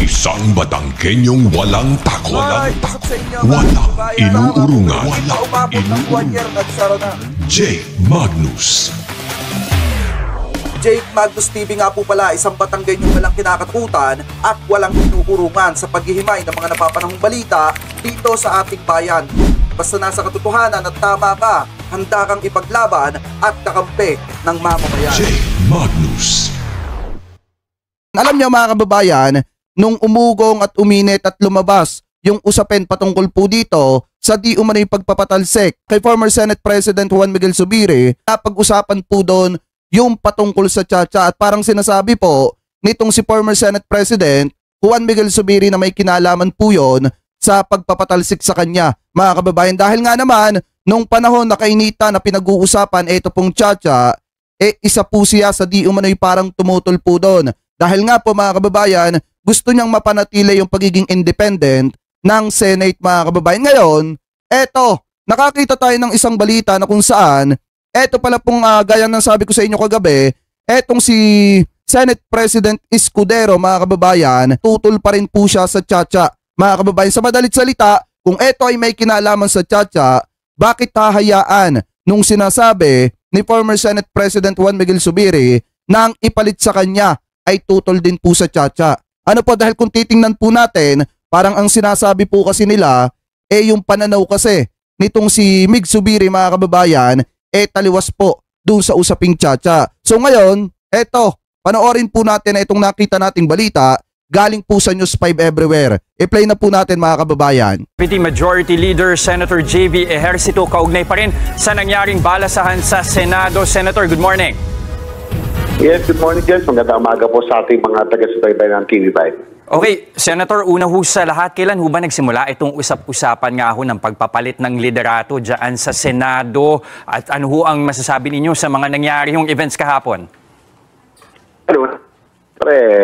Isang Batangkenyong walang takot. Walang inuurungan. Jake Magnus. Jake Magnus TV nga po pala, isang Batangkenyong walang kinakatakutan at walang inuurungan sa paghihimay ng mga napapanahong balita dito sa ating bayan. Basta nasa katotohanan at tama ka, handa kang ipaglaban at kakampi ng mamamayan. Jake Magnus. Alam niyo mga kababayan, nung umugong at uminit at lumabas yung usapin patungkol po dito sa di umano'y pagpapatalsik kay former Senate President Juan Miguel Zubiri, napag-usapan po doon yung patungkol sa Chacha at parang sinasabi po nitong si former Senate President Juan Miguel Zubiri na may kinalaman po yon sa pagpapatalsik sa kanya mga kababayan. Dahil nga naman nung panahon na kainita na pinag-uusapan ito pong Chacha, isa po siya sa di umano'y parang tumutol po doon. Dahil nga po mga kababayan, gusto niyang mapanatili yung pagiging independent ng Senate mga kababayan. Ngayon, eto, nakakita tayo ng isang balita na kung saan, eto pala pong gaya ng sabi ko sa inyo kagabi, etong si Senate President Escudero mga kababayan, tutol pa rin po siya sa Chacha. Mga kababayan, sa madalit salita, kung eto ay may kinalaman sa Chacha, bakit hahayaan nung sinasabi ni former Senate President Juan Miguel Zubiri nang ipalit sa kanya ay tutol din po sa Chacha? Ano po, dahil kung titingnan po natin, parang ang sinasabi po kasi nila, yung pananaw kasi nitong si Mig Zubiri mga kababayan, taliwas po doon sa usaping Chacha. So ngayon, eto, panoorin po natin itong nakita nating balita, galing po sa News 5 Everywhere. I-play na po natin mga kababayan. Deputy Majority Leader Senator J.V. Ejercito, kaugnay pa rin sa nangyaring balasahan sa Senado. Senator, good morning. Yes, good morning, Jens. Magandang umaga po sa ating mga taga-subaybay ng TV5. Okay, Senator, una ho sa lahat, kailan ho ba nagsimula itong usap-usapan nga ho ng pagpapalit ng liderato dyan sa Senado? At ano ho ang masasabi ninyo sa mga nangyari yung events kahapon?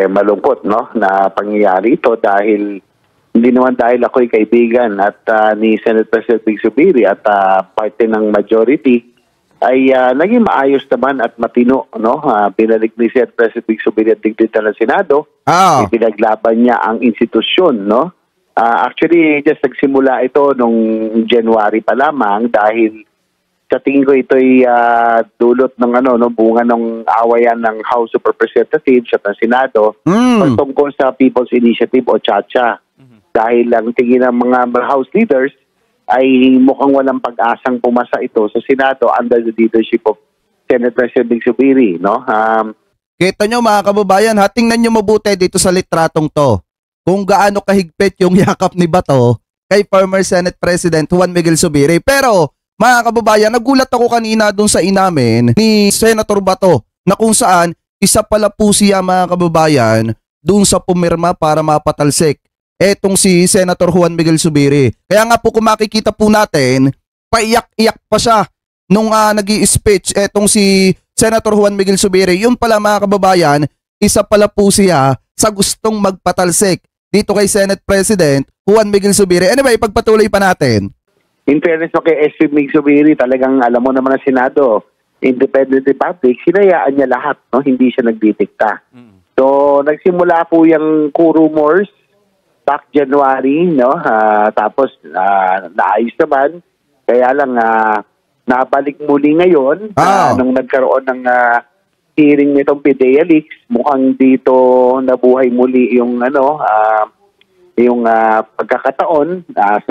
Malungkot, no, na pangyayari ito dahil hindi naman dahil ako'y kaibigan at ni Senate President Mig Zubiri at parte ng majority ay naging maayos naman at matino, no? Pinalik ni Senate President Mig Zubiri at dignidad ng Senado. Pinaglaban niya ang institusyon, no? Actually, just nagsimula ito nung January pa lamang dahil sa tingin ko ito'y dulot ng bunga ng awayan ng House of Representatives at ng Senado tungkol sa People's Initiative o Chacha. Dahil ang tingin ng mga House leaders ay mukhang walang pag-asang pumasa ito sa Senado under the leadership of Senate President Mig Zubiri, no? Kita nyo mga kababayan, tingnan nyo mabuti dito sa litratong to kung gaano kahigpit yung yakap ni Bato kay former Senate President Juan Miguel Zubiri. Pero mga kababayan, nagulat ako kanina dun sa inamin ni Senator Bato na kung saan isa pala po siya mga kababayan dun sa pumirma para mapatalsik etong si Senator Juan Miguel Zubiri. Kaya nga po kung makikita po natin, paiyak-iyak pa siya nung nag-i-speech etong si Senator Juan Miguel Zubiri. Yun pala mga kababayan, isa pala po siya sa gustong magpatalsik dito kay Senate President Juan Miguel Zubiri. Anyway, pagpatuloy pa natin. In fairness kay SP Mig Zubiri, talagang alam mo naman ang Senado, independent republic, sinayaan niya lahat, no? Hindi siya nagdidikta. So, nagsimula po yung rumors back January, no? Tapos naayos naman. Kaya lang nabalik muli ngayon nung nagkaroon ng hearing nitong PDEA leaks, mukhang dito nabuhay muli yung yung pagkakataon.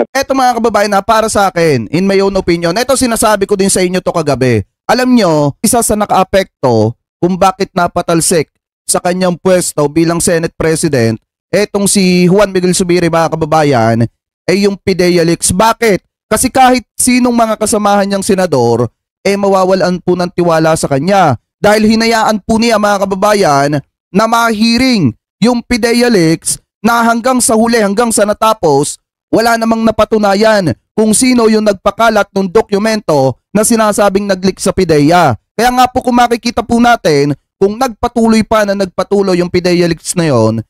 Eto mga kababayan, para sa akin, in my own opinion, eto sinasabi ko din sa inyo to kagabi. Alam nyo, isa sa nakaapekto kung bakit napatalsik sa kanyang pwesto bilang Senate President, etong si Juan Miguel Zubiri mga kababayan, ay yung PDEA leaks. Bakit? Kasi kahit sinong mga kasamahan niyang senador, mawawalan po ng tiwala sa kanya. Dahil hinayaan po niya mga kababayan na ma-hearing yung PDEA leaks na hanggang sa huli, hanggang sa natapos, wala namang napatunayan kung sino yung nagpakalat ng dokumento na sinasabing nag-leak sa PDEA. Kaya nga po kung makikita po natin, kung nagpatuloy pa na nagpatuloy yung PDEA leaks na yon,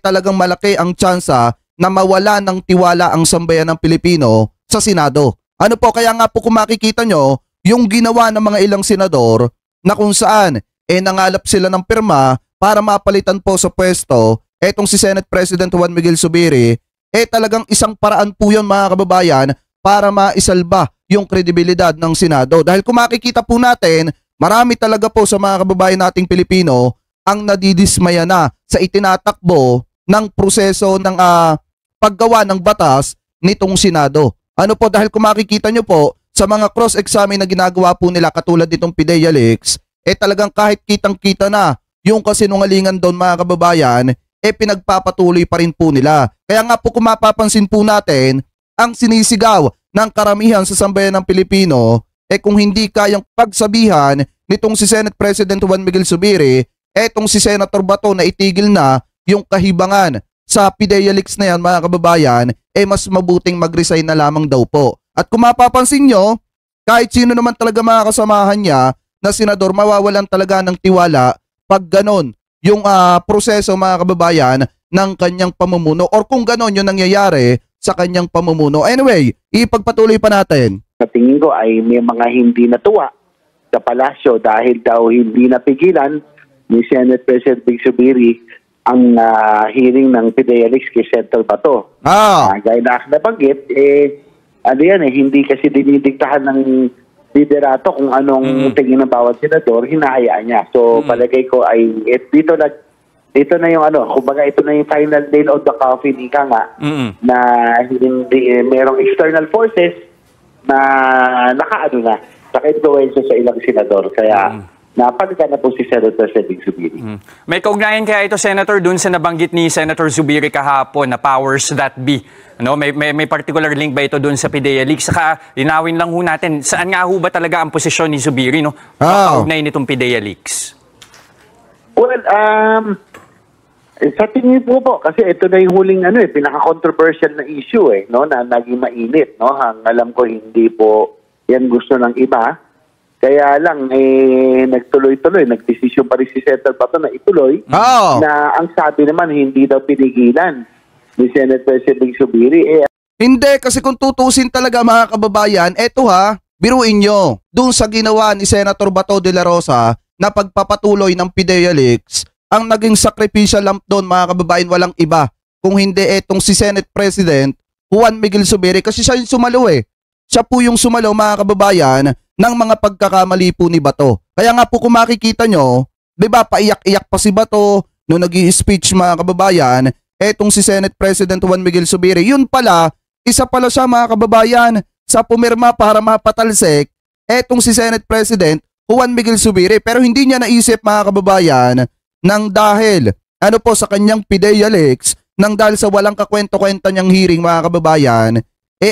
talagang malaki ang tsansa na mawala ng tiwala ang sambayan ng Pilipino sa Senado. Ano po, kaya nga po kung makikita nyo, yung ginawa ng mga ilang senador na kung saan nangalap sila ng pirma para mapalitan po sa pwesto etong si Senate President Juan Miguel Zubiri, talagang isang paraan po yun mga kababayan para maisalba yung kredibilidad ng Senado. Dahil kung makikita po natin, marami talaga po sa mga kababayan nating Pilipino ang nadidismaya na sa itinatakbo ng proseso ng paggawa ng batas nitong Senado. Ano po, dahil kung makikita nyo po sa mga cross-examine na ginagawa po nila katulad nitong PIDEA leaks, talagang kahit kitang-kita na yung kasinungalingan doon mga kababayan, pinagpapatuloy pa rin po nila. Kaya nga po kung mapapansin po natin, ang sinisigaw ng karamihan sa sambayan ng Pilipino, kung hindi kayang pagsabihan nitong si Senate President Juan Miguel Zubiri, etong si Senator Bato na itigil na yung kahibangan sa PIDEA leaks na yan mga kababayan, mas mabuting mag-resign na lamang daw po. At kung mapapansin nyo, kahit sino naman talaga mga kasamahan niya na senador, mawawalan talaga ng tiwala pag ganon yung proseso mga kababayan ng kanyang pamumuno or kung ganon yung nangyayari sa kanyang pamumuno. Anyway, ipagpatuloy pa natin. Sa tingin ko ay may mga hindi natuwa sa palasyo dahil daw hindi napigilan ni Senate President Big Zubiri ang hearing ng PIDEA leaks kay Senator Bato. Gaya na nabanggit, hindi kasi dinidiktahan ng liderato kung anong tingin ng bawat senador, hinahayaan niya. So palagay ko ay dito na yung kumbaga ito na yung final nail of the coffin, ika nga, na hindi merong external forces na naka-influensya sa ilang senador. Kaya napalitan na po si Senator President Zubiri. May kaugnayan kaya ito, Senator, dun sa nabanggit ni Senator Zubiri kahapon na powers that be. May particular link ba ito dun sa PIDEA leaks? Saka linawin lang ho natin, saan nga ho ba talaga ang posisyon ni Zubiri, kaugnay nitong PIDEA leaks? Well, sa tingin po kasi ito na yung huling pinaka-controversial na issue na naging mainit, Ang alam ko hindi po yan gusto ng iba. Kaya lang nagtuloy-tuloy, nagdesisyon pa rin si Senator Bato na ituloy na ang sabi naman hindi daw pinigilan ni Senate President Zubiri. Hindi, kasi kung tutusin talaga mga kababayan, biruin nyo, dun sa ginawa ni Senator Bato de la Rosa na pagpapatuloy ng PIDEA leaks, ang naging sacrificial lamp doon mga kababayan walang iba kung hindi etong si Senate President Juan Miguel Zubiri, kasi siya yung sumalo Siya po yung sumalo mga kababayan ng mga pagkakamali po ni Bato. Kaya nga po kung makikita nyo, di ba paiyak-iyak pa si Bato nung nag-i-speech mga kababayan, etong si Senate President Juan Miguel Zubiri, yun pala, isa pala siya mga kababayan sa pumirma para mapatalsik etong si Senate President Juan Miguel Zubiri. Pero hindi niya naisip mga kababayan nang dahil sa kanyang PIDEA leaks, nang dahil sa walang kakwento-kwenta niyang hearing mga kababayan,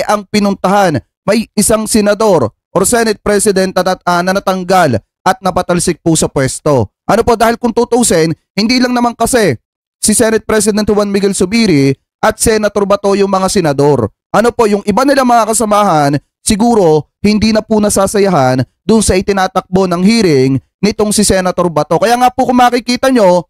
ang pinuntahan may isang senador or Senate President na natanggal at napatalsik po sa pwesto. Dahil kung tutusin, hindi lang naman kasi si Senate President Juan Miguel Zubiri at Senator Bato yung mga senador. Yung iba nila mga kasamahan, siguro hindi na po nasasayahan dun sa itinatakbo ng hearing nitong si Senator Bato. Kaya nga po kung makikita nyo,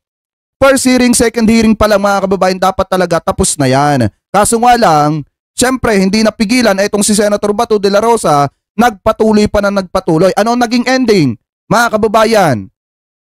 first hearing, second hearing pa lang mga kababayan, dapat talaga tapos na yan. Kaso nga lang, syempre hindi napigilan itong si Senator Bato de la Rosa, nagpatuloy pa na nagpatuloy. Ano naging ending mga kababayan?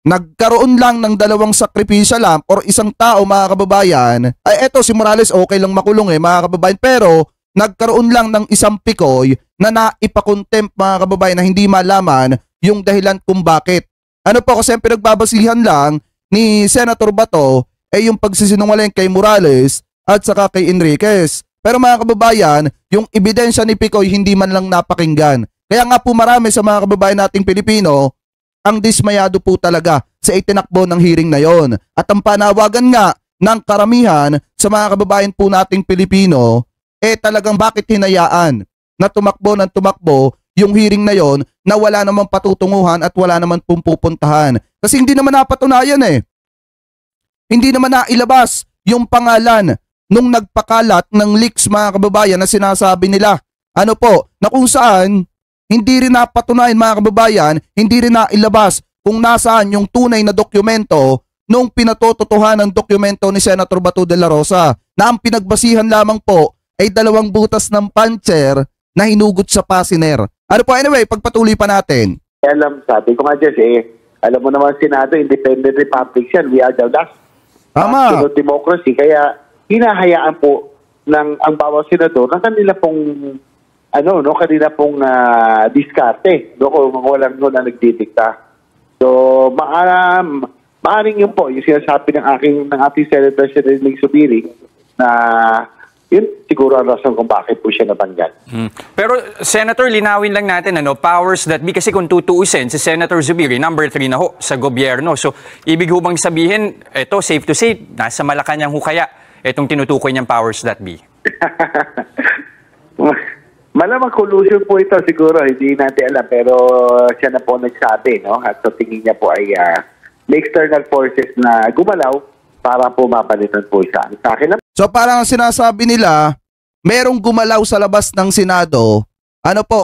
Nagkaroon lang ng dalawang sacrificial lamp or isang tao mga kababayan. Eto si Morales okay lang makulong mga kababayan, pero nagkaroon lang ng isang pikoy na naipakontempt mga kababayan na hindi malaman yung dahilan kung bakit. Kasi ang pinagbabasihan lang ni Senator Bato yung pagsisinungaling kay Morales at saka kay Enriquez. Pero mga kababayan, yung ebidensya ni Picoy hindi man lang napakinggan. Kaya nga po marami sa mga kababayan nating Pilipino ang dismayado po talaga sa itinakbo ng hearing na yon. At ang panawagan nga ng karamihan sa mga kababayan po nating Pilipino, talagang bakit hinayaan na tumakbo ng tumakbo yung hearing na yon na wala namang patutunguhan at wala naman pupuntahan. Kasi hindi naman napatunayan Hindi naman nailabas yung pangalan nung nagpakalat ng leaks mga kababayan na sinasabi nila. Na kung saan hindi rin napatunayan mga kababayan, hindi rin nailabas kung nasaan yung tunay na dokumento nung pinatototohanan ng dokumento ni Senator Bato de la Rosa, na ang pinagbasihan lamang po ay 2 butas ng puncher na hinugot sa pasiner. Anyway, pagpatuloy pa natin. Sabi ko nga Jess, alam mo naman Senado, independent republic yan. We are the last Tama. sunod democracy. Kaya hinahayaan po ng ang bawat senador ng kanila pong kanila pong diskarte kung walang nagdidikta. So maaring yun po yung sinasabi ng ating Senate President Mig Zubiri na yun siguro ang rason kung bakit po siya natanggal. Pero Senator, linawin lang natin powers that be, kasi kung tutuusin si Senator Zubiri number 3 na ho sa gobyerno. So ibig ho bang sabihin, ito safe to say, nasa Malacanang ho kaya itong tinutukoy niyang powers that be? Malamang collusion po ito siguro, hindi natin alam, pero siya na po nagsabi, no? At sa tingin niya po ay may external forces na gumalaw para po mapalitan po siya. Sa akin lang. So parang sinasabi nila, merong gumalaw sa labas ng Senado,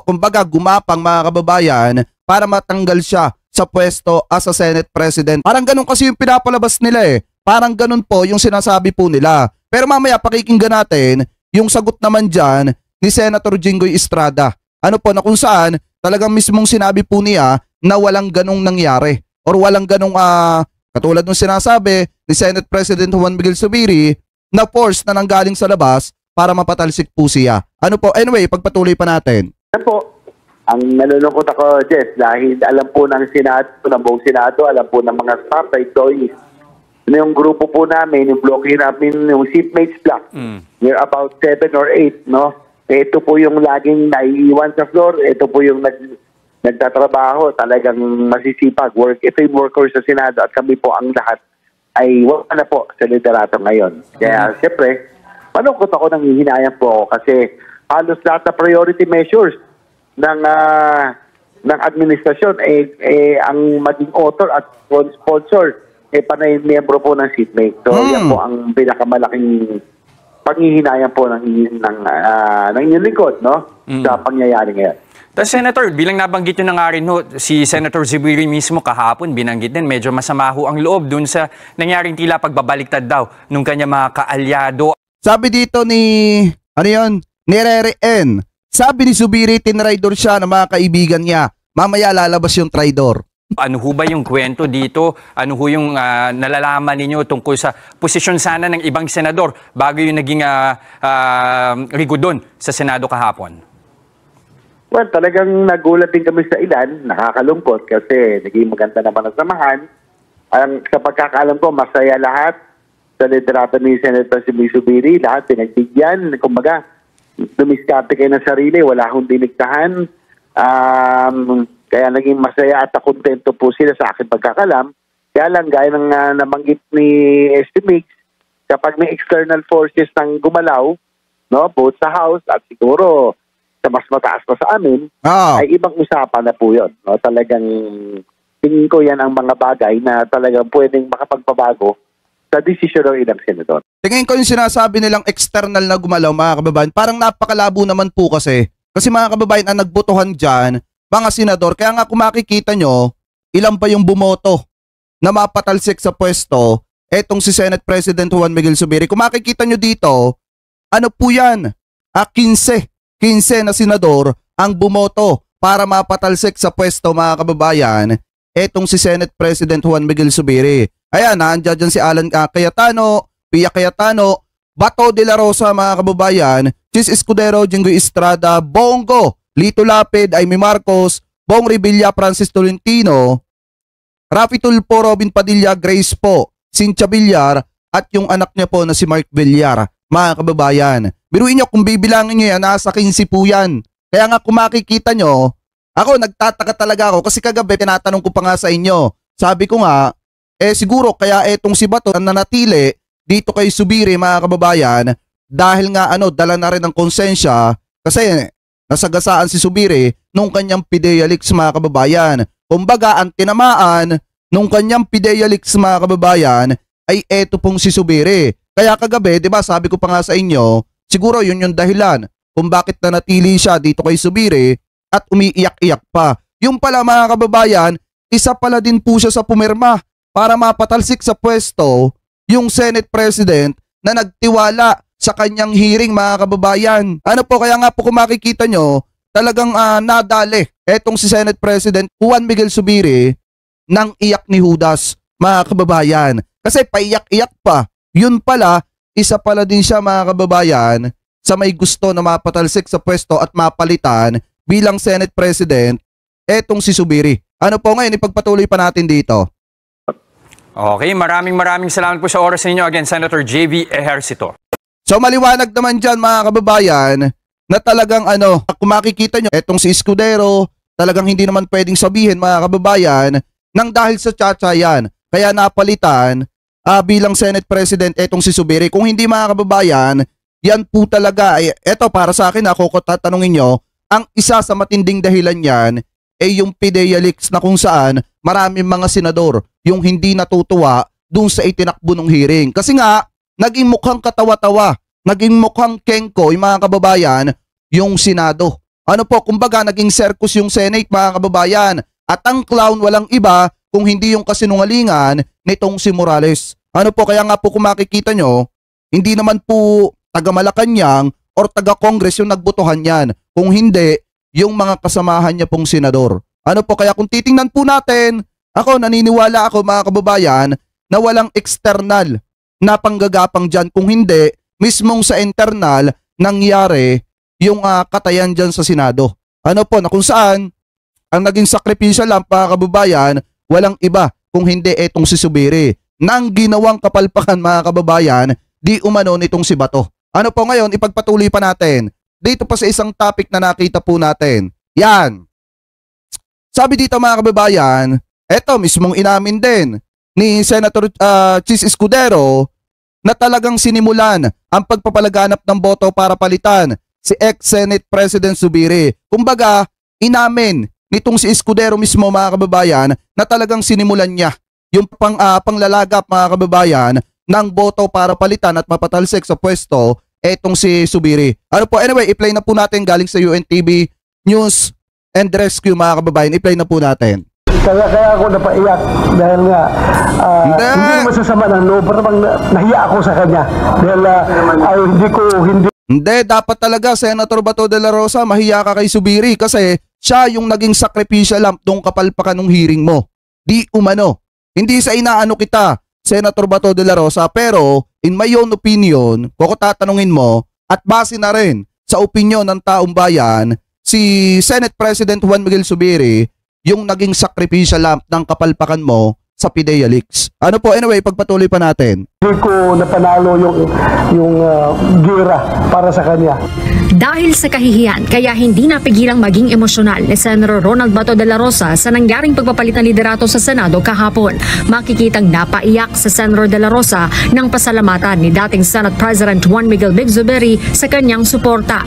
kumbaga gumapang mga kababayan para matanggal siya sa pwesto as a Senate President. Parang ganun kasi yung pinapalabas nila eh. Parang ganun po yung sinasabi po nila. Pero mamaya pakikinggan natin yung sagot naman dyan ni Senator Jinggoy Estrada. Na kung saan talagang mismong sinabi po niya na walang ganung nangyari or walang ganung katulad ng sinasabi ni Senate President Juan Miguel Zubiri na force na nanggaling sa labas para mapatalsik po siya. Anyway, pagpatuloy pa natin. Po, ang nalulungkot ako, Jess, dahil alam po ng Senado, ng buong Senado, alam po ng mga staff, employees, yung grupo po namin, yung bloke namin, yung seatmates block, we're about 7 or 8, no? Ito po yung laging naiiwan sa floor, ito po yung nagtatrabaho, talagang masisipag, team workers sa Senado, at kami po ang lahat ay wala na po sa liderato ngayon. Kaya siyempre, malungkot ako, nanghihinayang po ako kasi halos lahat na priority measures ng administrasyon ang maging author at sponsor panay miyembro po ng seatmate. So yan po ang pinakamalaking panghihinayang po ng inyong lingkod, no? Sa pangyayari ngayon. Tapos Senator, bilang nabanggit nyo na nga rin si Senator Zubiri mismo kahapon, binanggit din, medyo masama ho ang loob dun sa nangyaring tila pagbabaliktad daw nung kanya mga kaalyado. Sabi dito ni Rere N. Sabi ni Zubiri, tinraidor siya ng mga kaibigan niya. Mamaya lalabas yung traidor. Ano ho ba yung kwento dito? Ano ho yung nalalaman ninyo tungkol sa posisyon sana ng ibang senador bago yung naging rigudon sa Senado kahapon? Well, talagang nagulat din kami sa ilan, nakakalungkot kasi naging maganda naman ang samahan. Sa pagkakaalam ko, masaya lahat sa liderato ni Senator Mig Zubiri, lahat pinagbigyan. Kumbaga, dumiskarte kayo ng sarili, wala akong diniktahan. Kaya naging masaya at kontento po sila sa aking pagkakalam. Kaya lang, gaya ng nabanggit ni Estimix, kapag may external forces nang gumalaw, no, both sa House at siguro sa mas mataas pa sa amin, ay ibang usapan na po yun. No? Talagang tingin ko yan ang mga bagay na talagang pwedeng makapagpabago sa desisyon ng ilang senador. Tingin ko yung sinasabi nilang external na gumalaw, mga kababayan, parang napakalabo naman po kasi. Kasi mga kababayan, ang nagbotohan dyan, mga senador, kaya nga kung makikita nyo, ilan pa yung bumoto na mapatalsik sa pwesto, etong si Senate President Juan Miguel Zubiri. Kung makikita nyo dito, ano po yan? 15 na senador ang bumoto para mapatalsik sa pwesto, mga kababayan, etong si Senate President Juan Miguel Zubiri. Ayan, nandiyan dyan si Alan Cayetano, Pia Cayetano, Bato de la Rosa, mga kababayan, Chis Escudero, Jinggoy Estrada, Bongo, Lito Lapid, Amy Marcos, Bong Revilla, Francis Tolentino, Rafi Tulfo, Robin Padilla, Grace po, Cynthia Villar, at yung anak niya po na si Mark Villar, mga kababayan. Biruin nyo, kung bibilangin nyo yan, nasa 15 po yan. Kaya nga kung makikita nyo, ako nagtataka talaga ako kasi kagabi tinatanong ko pa nga sa inyo. Sabi ko nga, siguro kaya etong si Bato nanatili dito kay Zubiri, mga kababayan, dahil nga dala na rin ng konsensya kasi nasagasaan si Zubiri nung kanyang PIDEA leaks, mga kababayan. Kumbaga, ang tinamaan nung kanyang PIDEA leaks, mga kababayan, ay eto pong si Zubiri. Kaya kagabi, di ba, sabi ko pa nga sa inyo, siguro yun yung dahilan kung bakit nanatili siya dito kay Zubiri at umiiyak-iyak pa. Yung pala, mga kababayan, isa pala din po siya sa pumirma para mapatalsik sa pwesto yung Senate President na nagtiwala sa kanyang hearing, mga kababayan. Kaya nga po kung makikita nyo, talagang nadali etong si Senate President Juan Miguel Zubiri ng iyak ni Judas, mga kababayan. Kasi paiyak-iyak pa. Yun pala, isa pala din siya mga kababayan sa may gusto na mapatalsik sa pwesto at mapalitan bilang Senate President, etong si Zubiri. Ano po ngayon, ipagpatuloy pa natin dito. Okay, maraming salamat po sa oras ninyo. Again, Senator JV Ejercito. So maliwanag naman dyan mga kababayan na talagang kung makikita nyo, etong si Escudero, talagang hindi naman pwedeng sabihin mga kababayan nang dahil sa tsa-tsa yan. Kaya napalitan bilang Senate President etong si Zubiri. Kung hindi mga kababayan, yan po talaga, eto para sa akin ako ko tatanungin nyo, ang isa sa matinding dahilan yan ay yung PIDEA leaks na kung saan maraming mga senador yung hindi natutuwa dun sa itinakbo ng hearing. Kasi nga, naging mukhang katawa-tawa, naging mukhang kengko yung mga kababayan yung Senado. Ano po, kumbaga naging circus yung Senate mga kababayan. At ang clown walang iba kung hindi yung kasinungalingan nitong si Morales. Ano po, kaya nga po kung makikita nyo, hindi naman po taga Malacanang or taga Congress yung nagbotohan yan. Kung hindi, yung mga kasamahan niya pong senador. Ano po, kaya kung titingnan po natin, ako naniniwala ako mga kababayan na walang external na panggagapang dyan. Kung hindi, mismong sa internal nangyari yung katayan dyan sa Senado. Ano po, na kung saan ang naging sakripisyo lang mga kababayan, walang iba kung hindi etong si Zubiri. Nang ginawang kapalpakan mga kababayan, di umano nitong si Bato. Ano po ngayon, ipagpatuloy pa natin. Dito pa sa isang topic na nakita po natin. Yan. Sabi dito mga kababayan, eto mismong inamin din ni Senator Chis Escudero na talagang sinimulan ang pagpapalaganap ng boto para palitan si ex-Senate President Zubiri. Kumbaga, inamin nitong si Escudero mismo mga kababayan na talagang sinimulan niya yung panglalagap mga kababayan ng boto para palitan at mapatalsik sa pwesto etong si Zubiri. Ano po, anyway, i-play na po natin galing sa UNTV News and Rescue mga kababayan. I-play na po natin. Kaya ako napaiyak dahil nga hindi naman sasama ng loob, pero nahiya ako sa kanya dahil Hindi, dapat talaga Senator Bato de la Rosa, mahiya ka kay Zubiri kasi siya yung naging sacrificial lamp nung kapalpakan ng hearing mo. Di umano. Hindi sa inaano kita, Senator Bato de la Rosa, pero in my own opinion, kung ako tatanungin mo, at base na rin sa opinion ng taong bayan, si Senate President Juan Miguel Zubiri, yung naging sacrificial lamp ng kapalpakan mo sa PIDEA leaks. Ano po, anyway, pagpatuloy pa natin. Hindi ko napanalo yung gira para sa kanya. Dahil sa kahihiyan, kaya hindi napigilang maging emosyonal ni Senator Ronald Bato de la Rosa sa nangyaring pagpapalit ng liderato sa Senado kahapon. Makikitang napaiyak sa Senator de la Rosa ng pasalamatan ni dating Senate President Juan Miguel Big Zubiri sa kanyang suporta.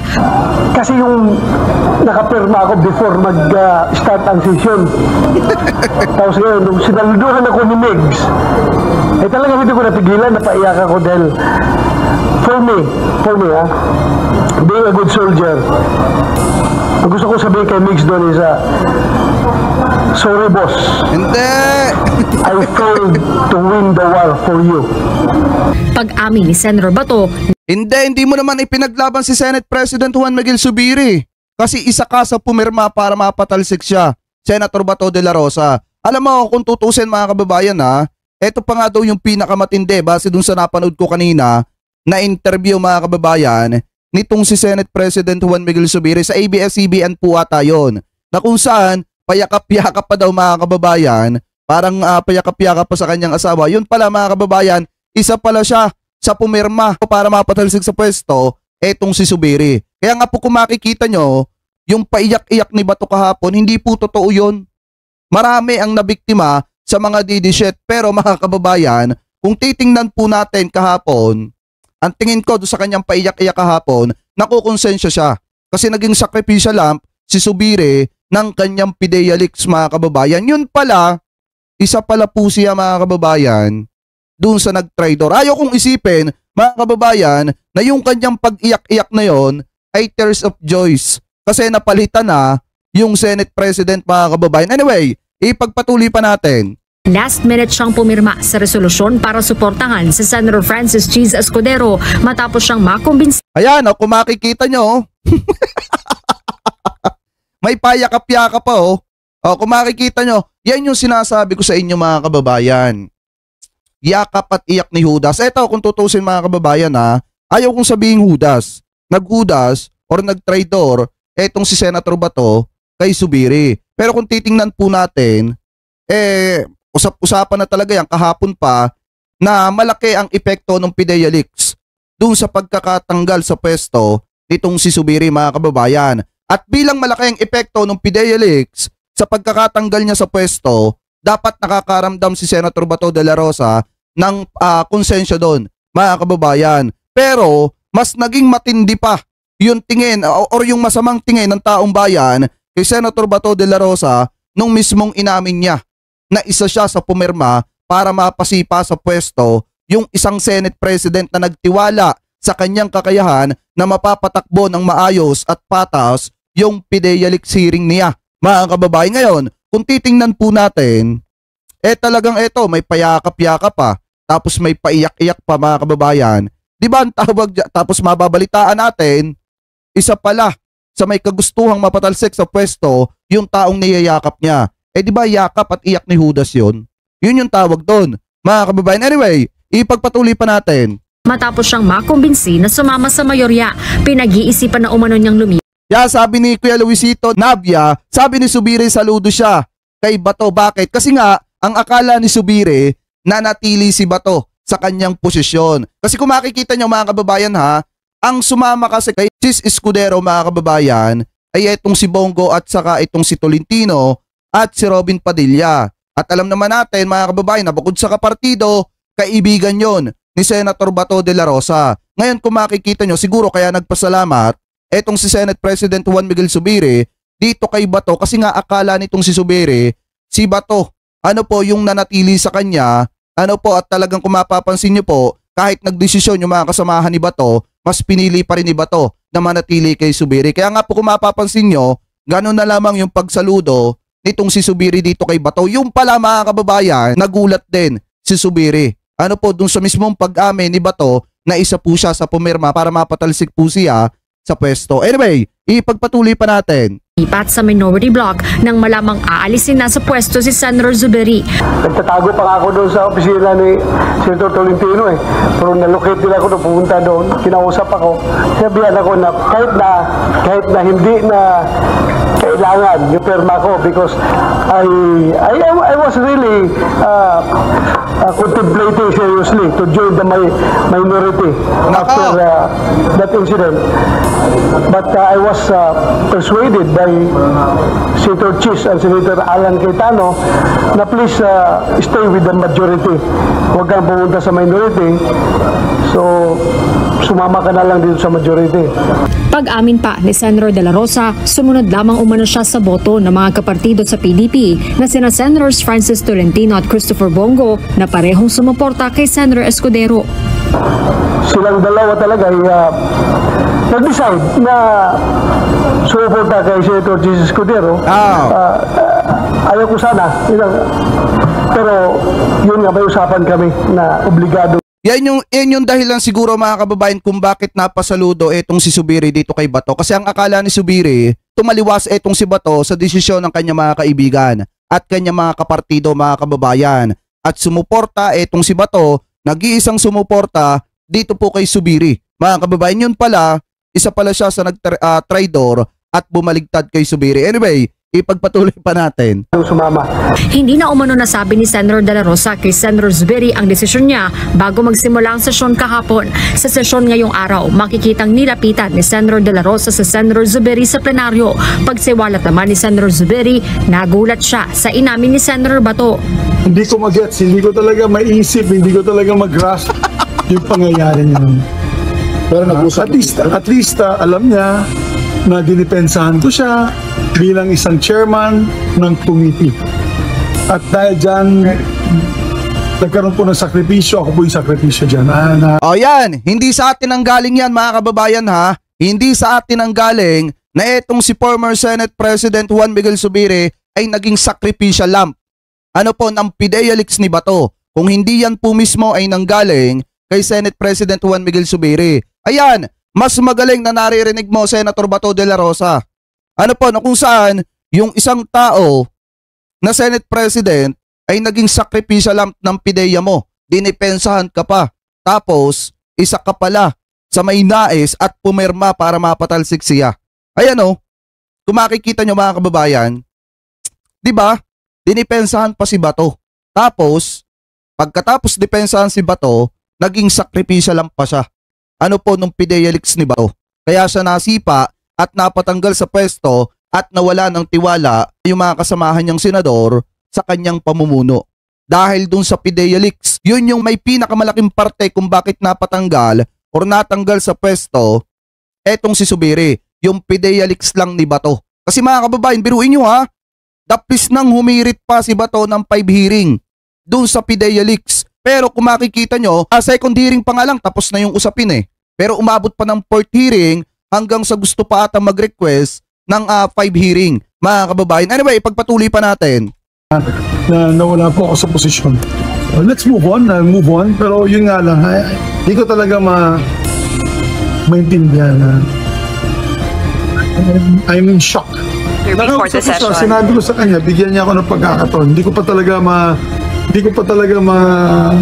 Kasi yung nakapirma ako before mag-start ang session. Tapos ngayon, nung sinalduhan ako ni Migs, talagang hindi ko napigilan, napaiyak ako dahil for me being a good soldier, ang gusto ko sabihin kay Migs doon is sorry boss. Hindi! I failed to win the war for you. Pag-amin ni Senator Bato, Hindi mo naman ipinaglaban si Senate President Juan Miguel Zubiri kasi isa ka sa pumirma para mapatalsik siya, Senator Bato de la Rosa. Alam mo, kung tutusin mga kababayan eto pa nga daw yung pinakamatindi base dun sa napanood ko kanina na interview mga kababayan nitong si Senate President Juan Miguel Zubiri sa ABS-CBN po ata yun, na kung saan payakap-yakap pa daw mga kababayan, parang payakap-yakap pa sa kanyang asawa. Yun pala mga kababayan, isa pala siya sa pumirma para mapatalsik sa pwesto etong si Zubiri. Kaya nga po kung makikita nyo, yung paiyak-iyak ni Bato kahapon, hindi po totoo yun. Marami ang nabiktima sa mga didishit, pero mga kababayan, kung titingnan po natin kahapon, ang tingin ko doon sa kanyang paiyak-iyak kahapon, nakukonsensya siya. Kasi naging sacrificial lamp si Zubiri ng kanyang PIDEA leaks mga kababayan. Yun pala, isa pala po siya mga kababayan doon sa nag-traidor. Ayaw kong isipin mga kababayan na yung kanyang pag-iyak-iyak na yon ay tears of joys. Kasi napalitan na yung Senate President mga kababayan. Anyway, ipagpatuloy pa natin. last minute siyang pumirma sa resolusyon para suportahan si Senator Francis Chis Escudero matapos siyang makumbinsi. Ayan, kung makikita nyo, may payakap-yakap pa kung makikita nyo, yan yung sinasabi ko sa inyo mga kababayan. yakap at iyak ni Judas. Eto, kung tutusin mga kababayan ha, ayaw kong sabihin Judas, nag-Judas or nag-traitor etong si Senator Bato kay Zubiri. Pero kung titingnan po natin, usap-usapan na talaga yan kahapon pa na malaki ang epekto ng PIDEA leaks dun sa pagkakatanggal sa pwesto nitong si Zubiri mga kababayan. At bilang malaki ang epekto ng PIDEA leaks sa pagkakatanggal niya sa pwesto, dapat nakakaramdam si Senator Bato de la Rosa ng konsensya doon mga kababayan. Pero mas naging matindi pa yung tingin or yung masamang tingin ng taong bayan kay Senator Bato de la Rosa nung mismong inamin niya na isa siya sa pumirma para mapasipa sa pwesto yung isang Senate President na nagtiwala sa kanyang kakayahan na mapapatakbo ng maayos at patas yung PIDEA leaks hearing niya. Mga kababayan, ngayon, kung titingnan po natin, talagang may payakap-yakap pa, tapos may paiyak-iyak pa mga kababayan. Di ba ang tawag, tapos mababalitaan natin, isa pala sa may kagustuhang mapatalsik sa pwesto, yung taong niyayakap niya. Di ba yakap at iyak ni Judas yun? Yun yung tawag doon. Mga kababayan, anyway, ipagpatuloy pa natin. Matapos siyang makumbinsi na sumama sa mayorya, pinag-iisipan na umano niyang lumipat. Sabi ni Kuya Luisito Navia, sabi ni Zubiri saludo siya kay Bato. Bakit? Kasi nga, ang akala ni Zubiri na natili si Bato sa kanyang posisyon. Kasi kung makikita niyo mga kababayan ha, ang sumama kasi kay Chis Escudero mga kababayan ay itong si Bongo at saka itong si Tolentino at si Robin Padilla. At alam naman natin mga kababayan na bukod sa kapartido, kaibigan yon ni Senator Bato de la Rosa. Ngayon kung makikita nyo, siguro kaya nagpasalamat etong si Senate President Juan Miguel Zubiri dito kay Bato kasi nga akala nitong si Zubiri, si Bato, yung nanatili sa kanya, at talagang kung mapapansin nyo po, kahit nagdesisyon yung mga kasamahan ni Bato, mas pinili pa rin ni Bato na manatili kay Zubiri. Kaya nga po kung mapapansin nyo, ganun na lamang yung pagsaludo nitong si Zubiri dito kay Bato. Yung pala mga kababayan, nagulat din si Zubiri. Dun sa mismong pag-amin ni Bato na isa po siya sa pumirma para mapatalsik po siya sa pwesto. Anyway, ipagpatuloy pa natin. Lipat sa minority block nang malamang aalisin na sa pwesto si Senator Zubiri. Nagtatago pa nga ako doon sa opisina ni Senator Tolentino Pero nalocate nila ako doon, pumunta doon, kinausap ako. Sabihan ako na kahit na hindi na kailangan yung perma ko because I was really contemplating seriously to join the minority after that incident. But I was persuaded by Senator Chis and Senator Alan Cayetano na please stay with the majority. Huwag kang pumunta sa minority. So, sumama ka na lang dito sa majority. Pag-amin pa ni Senator De La Rosa, sumunod lamang umano siya sa boto ng mga kapartido sa PDP na sina Senators Francis Tolentino at Christopher Bongo na parehong sumuporta kay Senator Escudero. Silang dalawa talaga ay nag-decide na sumuporta kay Senator Jesus Escudero. Ayaw ko sana. Pero yun nga, may usapan kami na obligado. Yan yung dahilan siguro mga kababayan kung bakit napasaludo etong si Zubiri dito kay Bato. Kasi ang akala ni Zubiri, tumaliwas etong si Bato sa desisyon ng kanyang mga kaibigan at kanyang mga kapartido mga kababayan. At sumuporta etong si Bato, nag-iisang sumuporta dito po kay Zubiri. Mga kababayan, yun pala, isa pala siya sa nag-traidor at bumaligtad kay Zubiri. Anyway, ipagpatuloy pa natin. Sumama. Hindi na umano nasabi ni Senator De La Rosa kay Senator Zubiri ang desisyon niya bago magsimula ang sesyon kahapon. Sa sesyon ngayong araw, makikitang nilapitan ni Senator De La Rosa sa Senator Zubiri sa plenaryo. Pagsiwalat naman ni Senator Zubiri, nagulat siya sa inamin ni Senator Bato. Hindi ko mag-gets, hindi ko talaga maisip, hindi ko talaga mag-grasp yung pangyayari niya. Pero at least alam niya na dinipensahan ko siya bilang isang chairman ng committee. At dahil dyan, nagkaroon po ng sakripisyo, ako po yung sakripisyo dyan. Yan, hindi sa atin ang galing yan mga kababayan ha. Hindi sa atin ang galing na etong si former Senate President Juan Miguel Zubiri ay naging sacrificial lamb. Ng PIDEA leaks ni Bato. Kung hindi yan po mismo ay nanggaling kay Senate President Juan Miguel Zubiri. Ayan, mas magaling na naririnig mo, Senator Bato de la Rosa. Kung saan yung isang tao na Senate President ay naging sacrificial lamb ng PIDEA mo. dinipensahan ka pa. Tapos, isa ka pala sa may nais at pumirma para mapatalsik siya. Ayan o, kung makikita nyo mga kababayan, di ba? Dinipensahan pa si Bato. Tapos, pagkatapos dipensahan si Bato, naging sakripisya lang pa siya. Ano po nung PIDEA leaks ni Bato? Kaya siya nasipa at napatanggal sa pwesto at nawala ng tiwala yung mga kasamahan niyang senador sa kanyang pamumuno. Dahil dun sa PIDEA leaks, yun yung may pinakamalaking parte kung bakit napatanggal or natanggal sa pwesto etong si Zubiri, yung PIDEA leaks lang ni Bato. Kasi mga kababayan, biruin nyo ha, dapis nang humirit pa si Bato ng 5 hearing dun sa PIDEA leaks. Pero kung makikita nyo, second hearing pa nga lang, tapos na yung usapin eh. Pero umabot pa ng 4th hearing hanggang sa gusto pa ata mag-request ng 5 hearing. Mga kababayan, anyway, pagpatuloy pa natin. Na nawala po ako sa posisyon. Let's move on. Pero yun nga lang, hindi ko talaga maintindihan na I'm in shock. Before the session. Sinabi ko sa kanya, bigyan niya ako ng pagkakataon. Hindi ko pa talaga ma-process.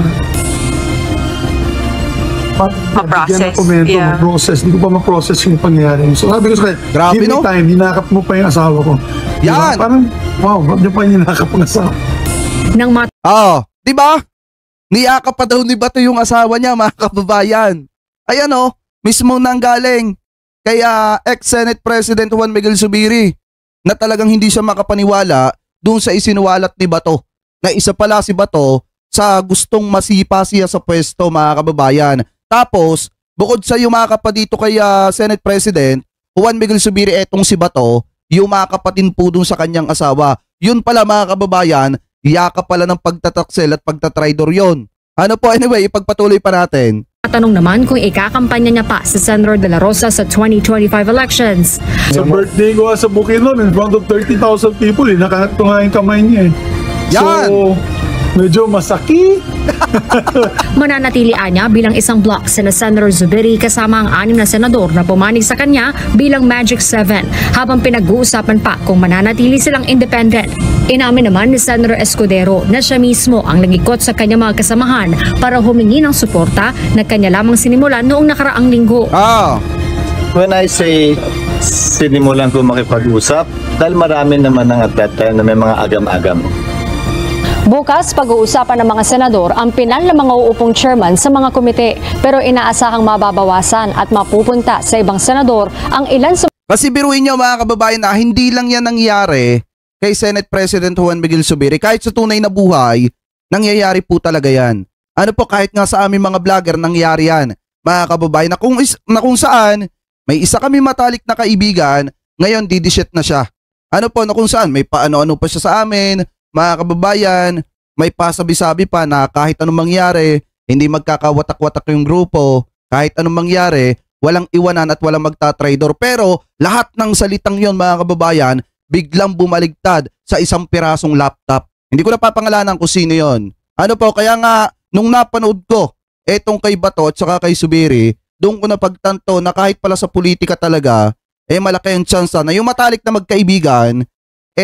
Ma-process. Hindi ko pa ma-process yung pangyayari. So sabi ko sa kanya, grabe, give me no? time, hinakap mo pa yung asawa ko. Yan! Diba? Parang, wow, ba't niyo pa hinakap ang asawa? Nang Di ba? Niyakap pa daw ni Bato yung asawa niya, mga kababayan. Ayan o, mismo nanggaling kay ex-Senate President Juan Miguel Zubiri na talagang hindi siya makapaniwala dun sa isinuwalat ni Bato. Na isa pala si Bato sa gustong masipa siya sa pwesto, mga kababayan. Tapos, bukod sa yumakap pa dito kay Senate President Juan Miguel Zubiri, etong si Bato, yumakap pa din po dun sa kanyang asawa. Yun pala mga kababayan, yakap pala ng pagtataksel at pagtatraidor yon. Ano po, anyway, ipagpatuloy pa natin. Tanong naman kung ikakampanya niya pa si Senator De La Rosa sa 2025 elections. Sa birthday ko sa Bukidnon, in front of 30,000 people, nakahanap ko nga yung kamay niya. Yan! So, medyo masakit. Mananatili niya bilang isang block sina Senator Zubiri kasama ang 6 na senador na pumanig sa kanya bilang Magic 7 habang pinag-uusapan pa kung mananatili silang independent. Inamin naman ni Senator Escudero na siya mismo ang nag-ikot sa kanyang mga kasamahan para humingi ng suporta na kanya lamang sinimulan noong nakaraang linggo. When I say sinimulan ko makipag-usap, dahil marami naman at that time na may mga agam-agam. Bukas, pag-uusapan ng mga senador ang pinal ng mga uupong chairman sa mga komite pero inaasahang mababawasan at mapupunta sa ibang senador ang ilan sa... Kasi biruin nyo mga kababayan na hindi lang yan nangyari kay Senate President Juan Miguel Zubiri. Kahit sa tunay na buhay, nangyayari po talaga yan. Ano po, kahit nga sa aming mga vlogger, nangyayari yan. Mga kababayan na kung saan may isa kami matalik na kaibigan, ngayon didishit na siya. Ano po, na kung saan may paano-ano pa siya sa amin, mga kababayan, may pasabi-sabi pa na kahit anong mangyari, hindi magkakawatak-watak yung grupo, kahit anong mangyari, walang iwanan at walang magtatraidor. Pero lahat ng salitang yon mga kababayan, biglang bumaligtad sa isang pirasong laptop. Hindi ko napapangalanan kung sino yon. Ano po, kaya nga, nung napanood ko, etong kay Bato at saka kay Zubiri, doon ko napagtanto na kahit pala sa politika talaga, malaki ang chance na yung matalik na magkaibigan,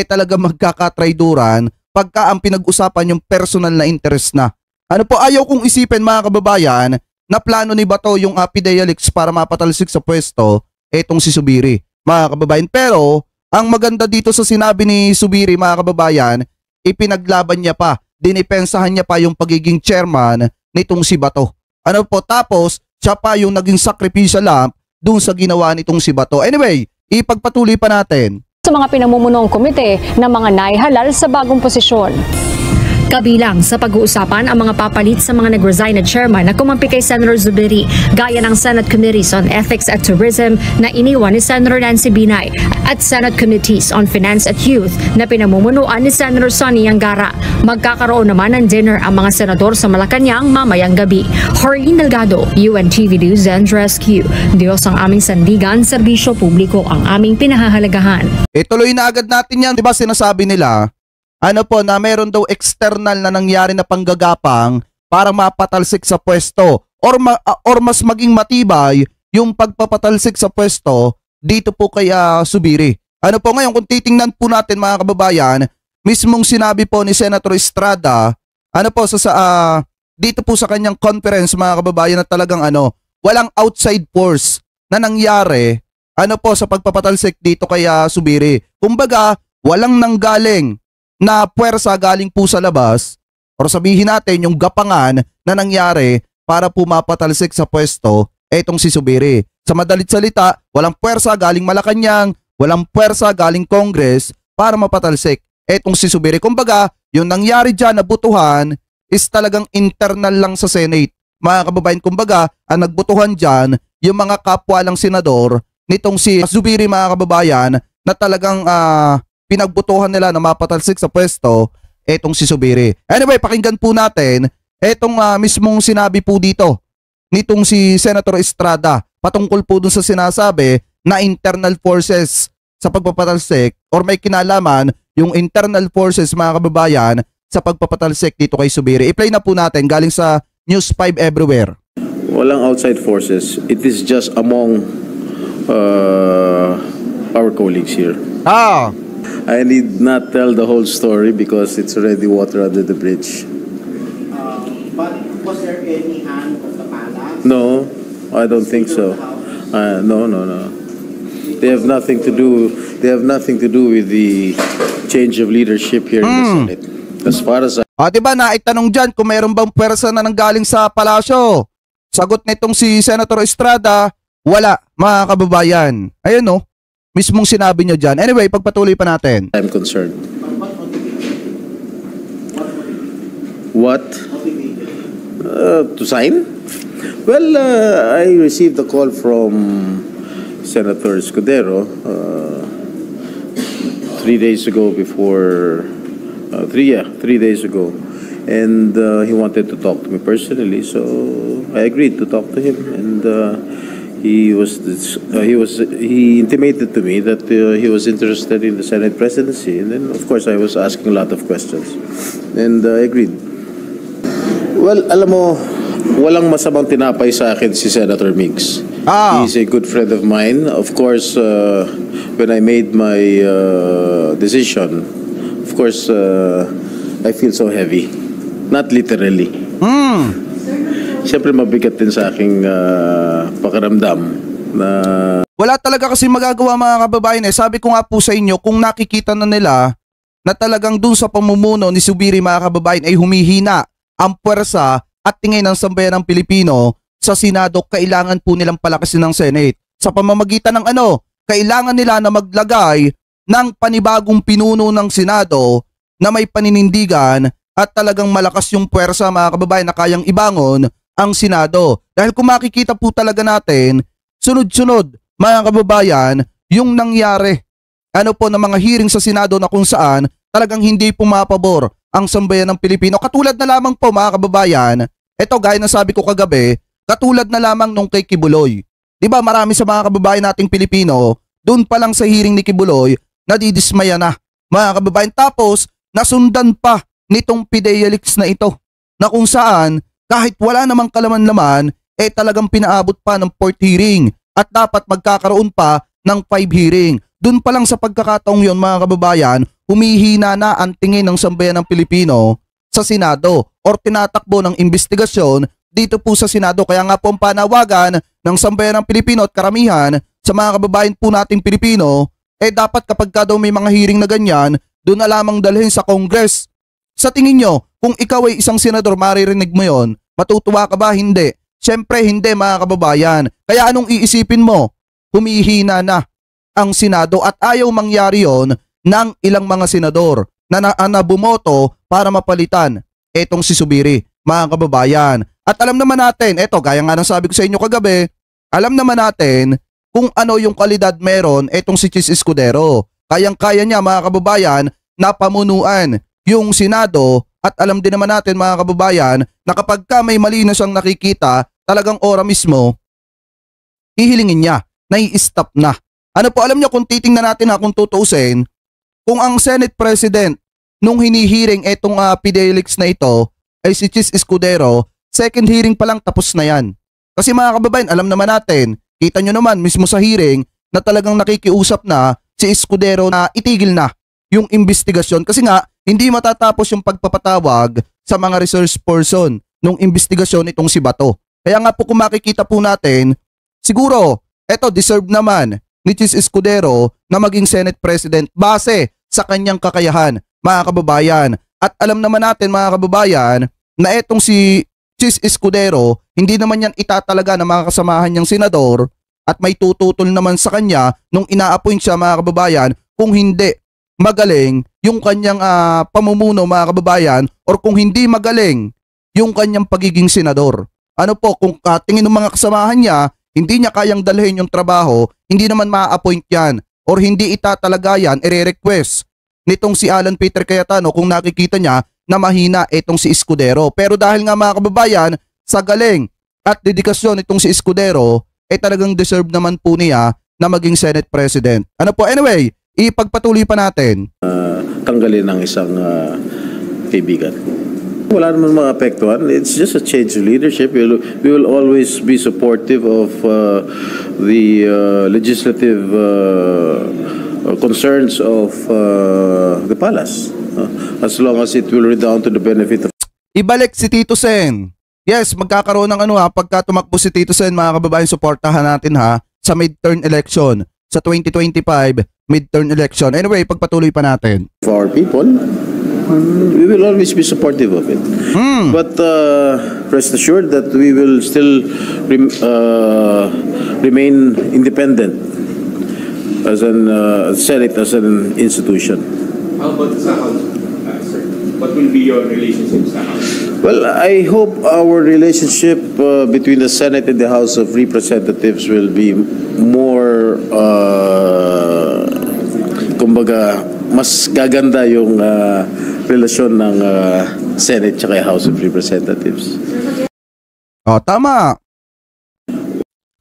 talaga magkakatraiduran pagka ang pinag-usapan yung personal na interest na. Ano po, ayaw kong isipin mga kababayan na plano ni Bato yung PIDEA leaks para mapatalsik sa pwesto etong si Zubiri, mga kababayan. Pero ang maganda dito sa sinabi ni Zubiri, mga kababayan, ipinaglaban niya pa, dinipensahan niya pa yung pagiging chairman nitong si Bato. Ano po, tapos siya pa yung naging sacrificial lamb dun sa ginawa nitong si Bato. Anyway, ipagpatuloy pa natin sa mga pinamumuno ng komite ng mga naihalal sa bagong posisyon. Kabilang sa pag-uusapan ang mga papalit sa mga nag-resign na chairman na kumampi kay Senator Zubiri, gaya ng Senate Committees on Ethics at Tourism na iniwan ni Senator Nancy Binay at Senate Committees on Finance at Youth na pinamumunuan ni Senator Sonny Angara. Magkakaroon naman ng dinner ang mga senador sa Malacanang mamayang gabi. Harleen Delgado, UNTV News and Rescue. Diyos ang aming sandigan, serbisyo publiko ang aming pinahahalagahan. Tuloy na agad natin yan, di ba sinasabi nila, ano po, na meron daw external na nangyari na panggagapang para mapatalsik sa pwesto or mas maging matibay yung pagpapatalsik sa pwesto dito po kay Zubiri. Ano po ngayon, kung titingnan po natin mga kababayan, mismong sinabi po ni Senator Estrada, ano po, dito po sa kanyang conference mga kababayan na talagang walang outside force na nangyari po sa pagpapatalsik dito kay Zubiri. Kumbaga, walang nanggaling na puwersa galing po sa labas or sabihin natin yung gapangan na nangyari para po mapatalsik sa pwesto etong si Zubiri. Sa madalit salita, walang puwersa galing Malacanang, walang puwersa galing Congress para mapatalsik etong si Zubiri. Kumbaga, yung nangyari dyan na butuhan is talagang internal lang sa Senate. Mga kababayan, kumbaga, ang nagbutuhan dyan, yung mga kapwa lang senador nitong si Zubiri mga kababayan na talagang pinagbutuhan nila na mapatalsik sa pwesto etong si Zubiri. Anyway, pakinggan po natin etong mismong sinabi po dito nitong si Senator Estrada patungkol po dun sa sinasabi na internal forces sa pagpapatalsik or may kinalaman yung internal forces mga kababayan sa pagpapatalsik dito kay Zubiri. I-play na po natin galing sa News 5 Everywhere. Walang outside forces. It is just among our colleagues here. I need not tell the whole story because it's already water under the bridge. But was there any hand of the palace? No, I don't think so. No. They have nothing to do. They have nothing to do with the change of leadership here in the Senate. As far as diba naitanong dyan kung mayroon bang pwersa na nanggaling sa palasyo? Sagot nitong si Senator Estrada, wala mga kababayan. Ayun mismong sinabi niya dyan. Anyway, pagpatuloy pa natin. I'm concerned. What? To sign? Well, I received a call from Senator Escudero 3 days ago before 3 days ago, and he wanted to talk to me personally, so I agreed to talk to him, and he intimated to me that he was interested in the Senate presidency, and then of course I was asking a lot of questions, and I agreed. Well, alam mo, walang masamang tinapay sa akin si Senator Migs. He's a good friend of mine. Of course, when I made my decision, of course, I feel so heavy. Not literally. Siyempre mabigat din sa aking pakiramdam na... Wala talaga kasi magagawa mga kababayan Sabi ko nga po sa inyo, kung nakikita na nila na talagang dun sa pamumuno ni Zubiri mga kababayan ay humihina ang puwersa at tingin ng sambayan ng Pilipino sa Senado, kailangan po nilang palakasin ng Senate. Sa pamamagitan ng kailangan nila na maglagay ng panibagong pinuno ng Senado na may paninindigan at talagang malakas yung puwersa mga kababayan na kayang ibangon ang Senado. Dahil kung makikita po talaga natin, sunod-sunod mga kababayan, yung nangyari ng mga hearing sa Senado na kung saan talagang hindi pumapabor ang sambayan ng Pilipino. Katulad na lamang po mga kababayan, ito gaya na sabi ko kagabi, katulad na lamang nung kay Kibuloy. Diba marami sa mga kababayan nating Pilipino, doon pa lang sa hearing ni Kibuloy, nadidismaya na mga kababayan. Tapos nasundan pa nitong PIDEA leaks na ito na kung saan kahit wala namang kalaman-laman talagang pinaabot pa ng 4th hearing at dapat magkakaroon pa ng 5 hearing. Doon pa lang sa pagkakataong yon mga kababayan, humihina na ang tingin ng sambayan ng Pilipino sa Senado or tinatakbo ng investigasyon dito po sa Senado. Kaya nga po ang panawagan ng sambayan ng Pilipino at karamihan sa mga kababayan po nating Pilipino dapat kapag daw may mga hearing na ganyan, doon na lamang dalhin sa Congress. Sa tingin nyo, kung ikaw ay isang senador, maririnig mo yon, matutuwa ka ba? Hindi. Siyempre hindi mga kababayan. Kaya anong iisipin mo? Humihina na ang Senado at ayaw mangyari yon ng ilang mga senador na bumoto para mapalitan etong si Zubiri mga kababayan. At alam naman natin, gaya nga ng sabi ko sa inyo kagabi, alam naman natin kung ano yung kalidad meron etong si Chis Escudero. Kayang-kaya niya mga kababayan na pamunuan yung Senado at alam din naman natin mga kababayan na kapag ka may mali na siyang nakikita, talagang ora mismo, hihilingin niya, nai-stop na. Alam niyo kung titingnan natin kung tutuusin, kung ang Senate President nung hinihiring etong PIDEA leaks na ito ay si Chis Escudero, second hearing pa lang tapos na yan. Kasi mga kababayan, alam naman natin, kita nyo naman mismo sa hearing na talagang nakikiusap na si Escudero na itigil na yung investigasyon kasi nga hindi matatapos yung pagpapatawag sa mga resource person nung investigasyon itong si Bato. Kaya nga po kung makikita po natin, siguro, eto deserve naman ni Chis Escudero na maging Senate President base sa kanyang kakayahan, mga kababayan. At alam naman natin, mga kababayan, na etong si Chis Escudero, hindi naman yan itatalaga ng mga kasamahan niyang senador at may tututol naman sa kanya nung ina-appoint siya, mga kababayan, kung hindi magaling yung kanyang pamumuno, mga kababayan, or kung hindi magaling yung kanyang pagiging senador. Ano po, kung tingin ng mga kasamahan niya, hindi niya kayang dalhin yung trabaho, hindi naman ma-appoint yan or hindi itatalaga yan, i-request nitong si Alan Peter Cayetano kung nakikita niya na mahina itong si Escudero. Pero dahil nga, mga kababayan, sa galing at dedikasyon itong si Escudero, talagang deserve naman po niya na maging Senate President. Ano po, anyway, ipagpatuloy pa natin. Tanggalin ng isang kaibigan. Wala naman mga apektuhan. It's just a change of leadership. We will always be supportive of the legislative concerns of the palace, as long as it will redound to the benefit of... Ibalik si Tito Sen. Yes, magkakaroon ng pagka tumakbo si Tito Sen, mga kababayan, suportahan natin sa midterm election, sa 2025 midterm election. Anyway, pagpatuloy pa natin. For our people, we will always be supportive of it. But rest assured that we will still remain independent as an Senate, as an institution. How about sa House, sir? What will be your relationship sa House? Well, I hope our relationship between the Senate and the House of Representatives will be more, kumbaga, mas gaganda yung relasyon ng Senate at House of Representatives. Tama.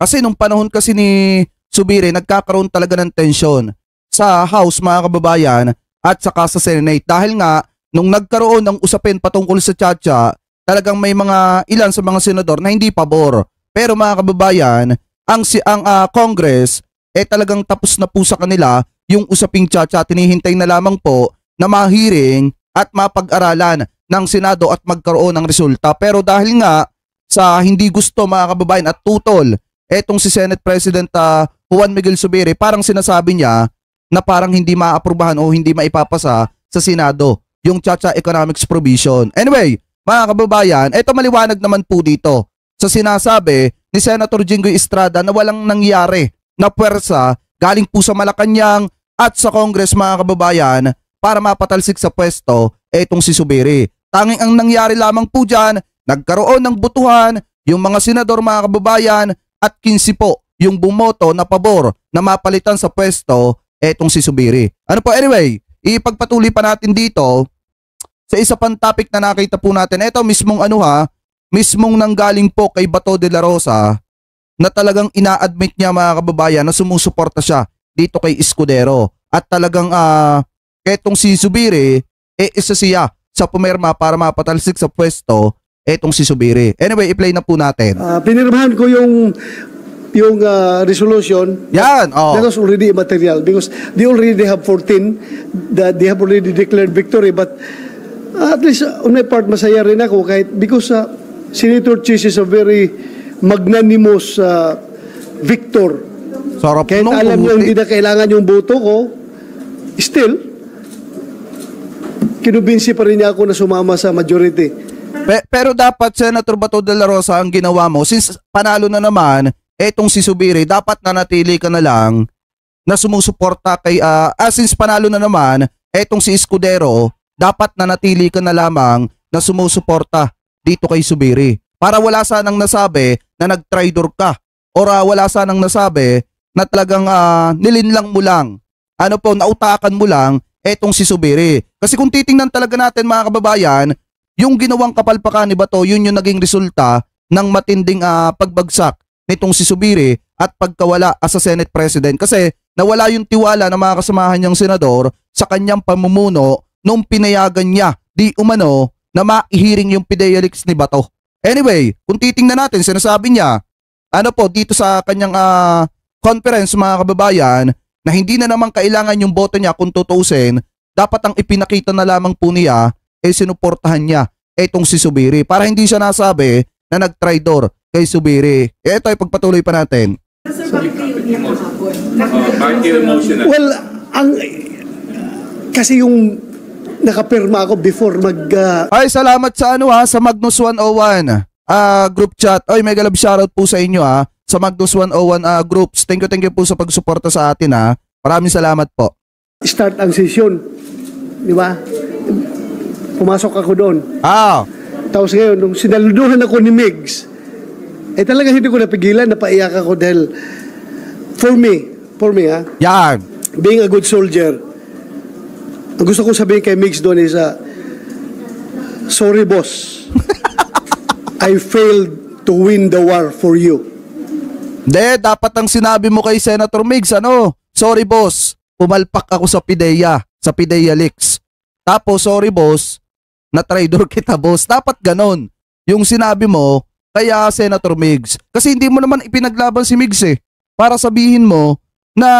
Kasi nung panahon kasi ni Zubiri, nagkakaroon talaga ng tensyon sa House, mga kababayan, at saka sa Senate. Dahil nga, nung nagkaroon ng usapin patungkol sa Chacha, talagang may mga ilan sa mga senador na hindi pabor. Pero mga kababayan, ang Congress, talagang tapos na po sa kanila yung usaping Chacha. Tinihintay na lamang po na mahiring at mapag-aralan ng Senado at magkaroon ng resulta. Pero dahil nga sa hindi gusto, mga kababayan, at tutol etong si Senate President Juan Miguel Zubiri, parang sinasabi niya na parang hindi maaprubahan o hindi maipapasa sa Senado yung Chacha Economics Provision. Anyway, mga kababayan, eto maliwanag naman po dito sa sinasabi ni Senator Jinggoy Estrada na walang nangyari na puwersa galing po sa Malacanang at sa Congress, mga kababayan, para mapatalsik sa pwesto etong si Zubiri. Tanging ang nangyari lamang po dyan, nagkaroon ng butuhan yung mga senador, mga kababayan, at 15 po yung bumoto na pabor na mapalitan sa pwesto etong si Zubiri. Ano po, anyway, ipagpatuloy pa natin dito sa isa pang topic na nakita po natin. Ito mismong mismong nanggaling po kay Bato de la Rosa na talagang ina-admit niya, mga kababayan, na sumusuporta siya dito kay Escudero. At talagang etong si Zubiri, isa siya sa pumirma para mapatalsik sa pwesto etong si Zubiri. Anyway, i-play na po natin. Pinirmahan ko yung resolution. Yan, that was already immaterial because they already have 14 that they have already declared victory, but at least on my part masaya rin ako kahit because Senator Chis is a very magnanimous victor. Sarap kahit alam niya hindi na kailangan yung boto ko, still kinubinsi pa rin niya ako na sumama sa majority. Pero dapat, Senator Bato de la Rosa, ang ginawa mo, since panalo na naman etong si Zubiri, dapat nanatili ka na lang na sumusuporta kay since panalo na naman etong si Escudero, dapat nanatili ka na lamang na sumusuporta dito kay Zubiri. Para wala sanang nasabi na nag-traitor ka or wala sanang nasabi na talagang nilinlang mo lang. Ano po, nautakan mo lang etong si Zubiri. Kasi kung titingnan talaga natin, mga kababayan, yung ginawang kapalpakan ni Bato, yun yung naging resulta ng matinding pagbagsak nitong si Zubiri at pagkawala as a Senate President. Kasi nawala yung tiwala ng mga kasamahan niyang senador sa kanyang pamumuno nung pinayagan niya di umano na maihiring yung Fidelix ni Bato. Anyway, kung titingnan natin, sinasabi niya, ano po, dito sa kanyang conference, mga kababayan, na hindi na naman kailangan yung boto niya kung tutuusin, dapat ang ipinakita na lamang po niya sinuportahan niya etong si Zubiri para hindi siya nasabi na nag-traitor kay Zubiri. Ito ay pagpatuloy pa natin. Well, kasi yung nakapirma ako before Ay, salamat sa sa Magnus 101 group chat. Ay, mega love shoutout po sa inyo sa Magnus 101 groups. Thank you po sa pagsuporta sa atin Maraming salamat po. Start ang session. Di ba? Pumasok ako doon. Tapos ngayon, nung sinaluduhan ako ni Migs, talagang hindi ko napigilan, napaiyak ako dahil for me Yan. Being a good soldier, ang gusto kong sabihin kay Migs doon is, sorry boss, I failed to win the war for you. Dapat ang sinabi mo kay Senator Migs, sorry boss, pumalpak ako sa PIDEA leaks. Tapos, sorry boss, na-traitor kita boss. Dapat ganon yung sinabi mo kaya Senator Migs. Kasi hindi mo naman ipinaglaban si Migs para sabihin mo na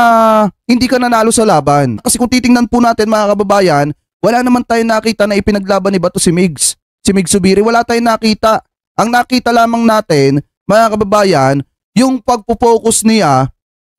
hindi ka nanalo sa laban. Kasi kung titingnan po natin mga kababayan, wala naman tayo nakita na ipinaglaban ni Bato si Migs. Si Migs Zubiri, wala tayong nakita. Ang nakita lamang natin, mga kababayan, yung pagpo-focus niya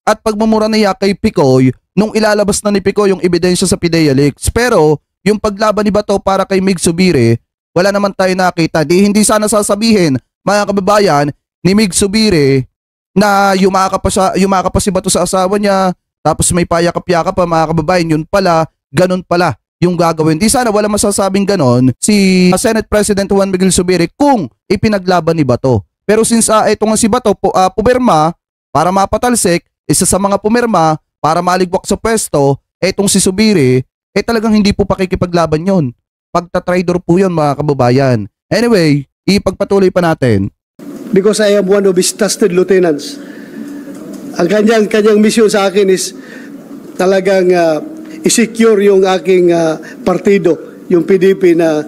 at pagmumura niya kay Picoy nung ilalabas na ni Picoy yung ebidensya sa PIDEA leaks. Pero yung paglaban ni Bato para kay Migs Zubiri, wala naman tayo nakita. Hindi sana sasabihin, mga kababayan, ni Migs Zubiri na yumakap pa si Bato sa asawa niya, tapos may payakap-yakap pa, mga kababayan, yun pala, ganun pala yung gagawin. Di sana wala masasabing ganon si Senate President Juan Miguel Zubiri kung ipinaglaban ni Bato. Pero since ito nga si Bato pumirma para mapatalsik, isa sa mga pumirma para maligwak sa pwesto, etong si Zubiri, talagang hindi po pakikipaglaban yon. Pagtatraidor po yun, mga kababayan. Anyway, ipagpatuloy pa natin. Because I am one of his trusted lieutenants. Ang kanyang mission sa akin is talagang i-secure yung aking partido, yung PDP, na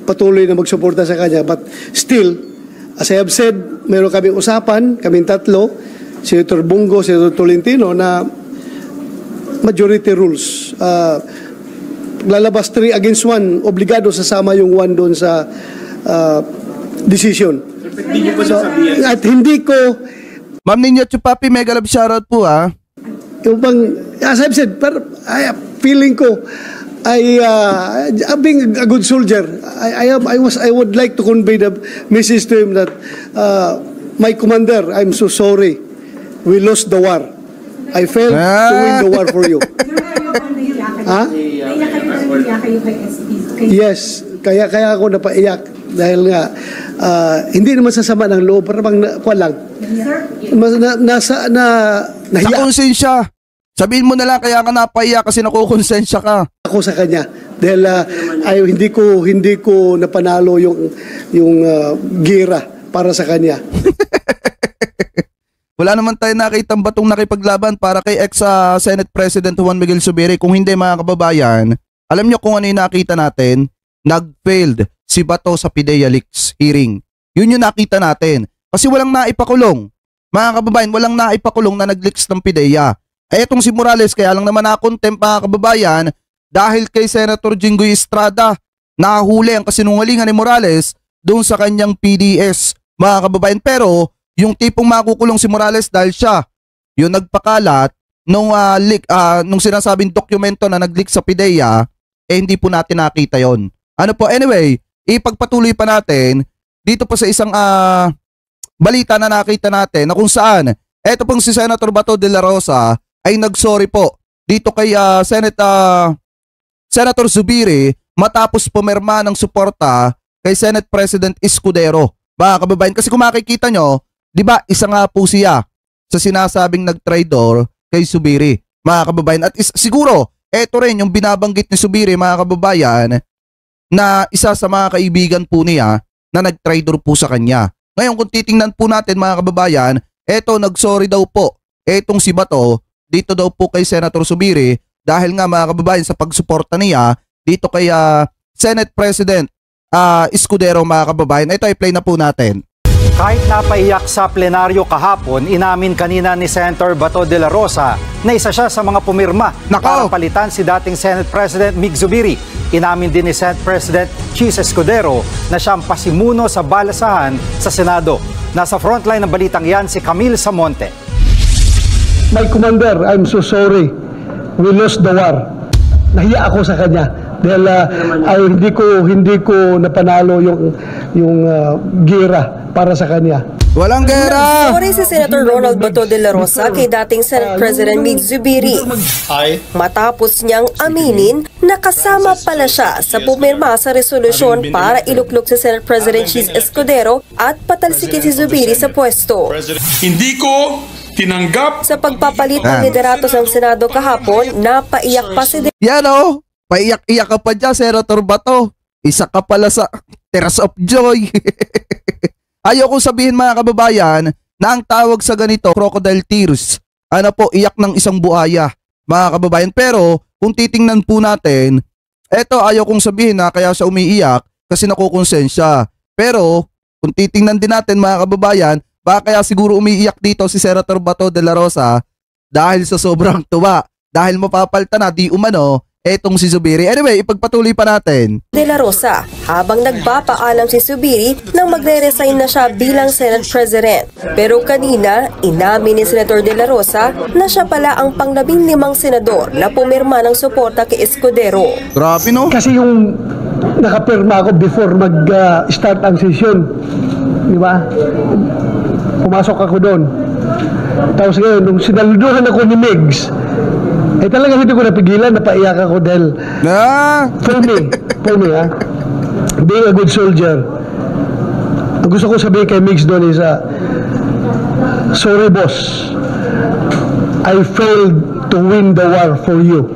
patuloy na magsuporta sa kanya. But still, as I have said, meron kaming usapan, kaming tatlo, Senator Bungo, Senator Tolentino, na majority rules. Lalabas 3 against 1, obligado sasama yung 1 doon sa decision. So, at hindi ko... Ma'am Ninyo Chupapi, mega love shoutout po Yung bang, as I've said, feeling ko, being a good soldier, I would like to convey the message to him that, my commander, I'm so sorry. We lost the war. I failed to win the war for you. Yes, kaya ako napaiyak dahil nga hindi naman sasama ng loob, parang lang. Sa konsensya. Sabihin mo na lang kaya ka napaiyak kasi nakukonsensya ka. Ako sa kanya dahil hindi ko napanalo yung gira para sa kanya. Wala naman tayo nakitang Batong nakipaglaban para kay ex-Senate President Juan Miguel Zubiri. Kung hindi, mga kababayan, alam nyo kung ano yung nakita natin? Nag-failed si Bato sa PIDEA leaks hearing. Yun yung nakita natin. Kasi walang naipakulong. Mga kababayan, walang naipakulong na nag-leaks ng PIDEA. Etong si Morales, kaya lang naman na-contempt, mga kababayan, dahil kay Senator Jinggoy Estrada, nahuli ang kasinungalingan ni Morales doon sa kanyang PDS. Mga kababayan, pero yung tipong makukulong si Morales dahil siya yung nagpakalat nung sinasabing dokumento na nag-leak sa PIDEA, hindi po natin nakita yon. Ano po, anyway, ipagpatuloy pa natin dito po sa isang balita na nakita natin na kung saan eto pong si Senator Bato de la Rosa ay nagsorry po dito kay Senator Zubiri matapos pumirma ng suporta kay Senate President Escudero. Mga kababayan, kasi kung makikita nyo, di ba, isa nga po siya sa sinasabing nag-traitor kay Zubiri, mga kababayan. At siguro, eto rin yung binabanggit ni Zubiri, mga kababayan, na isa sa mga kaibigan po niya na nag-traitor po sa kanya. Ngayon, kung titingnan po natin, mga kababayan, eto, nag-sorry daw po. Etong si Bato, dito daw po kay Senator Zubiri, dahil nga, mga kababayan, sa pagsuporta niya dito kay Senate President Escudero, mga kababayan. Ito, i-play na po natin. Kahit napaiyak sa plenaryo kahapon, inamin kanina ni Senator Bato de la Rosa na isa siya sa mga pumirma para palitan si dating Senate President Migs Zubiri. Inamin din ni Senate President Chis Escudero na siyang pasimuno sa balasahan sa Senado. Nasa frontline ng balitang yan si Camille Samonte. My commander, I'm so sorry. We lost the war. Nahiya ako sa kanya dahil hindi ko napanalo yung gira para sa kanya. Walang gera! Sorry si Senator Ronald Bato de la Rosa kay dating Senate President Mig Zubiri. Matapos niyang aminin na kasama pala siya sa pumirma sa resolusyon para iluklok si Senate President Chis Escudero at patalsikin si Zubiri sa pwesto. Hindi ko tinanggap. Sa pagpapalit ng liderato ng Senado kahapon, napaiyak pa si Yan o, paiyak-iyak ka pa dyan, Senator Bato. Isa ka pala sa tears of joy. Ayokong sabihin mga kababayan na ang tawag sa ganito, crocodile tears. Ano po, iyak ng isang buhaya, mga kababayan. Pero kung titingnan po natin, eto ayokong sabihin na kaya siya umiiyak kasi nakukonsensya. Pero kung titingnan din natin mga kababayan, baka kaya siguro umiiyak dito si Senator Bato de la Rosa dahil sa sobrang tuwa. Dahil mapapalta na di umano etong si Zubiri. Anyway, ipagpatuloy pa natin. De la Rosa habang nagpapaalam si Zubiri nang magre-resign na siya bilang Senate President. Pero kanina, inamin ni Senator De La Rosa na siya pala ang pang-15 senador na pumirma ng suporta kay Escudero. Grabe no? Kasi yung nakapirma ako before mag-start ang session. Di ba? Pumasok ako doon. Tapos ngayon, nung sinalduhan ako ni Migs, talagang hindi ko napigilan, napaiyak ako dahil for me, being a good soldier, ang gusto ko sabihin kay Migs doon is, sorry boss, I failed to win the war for you.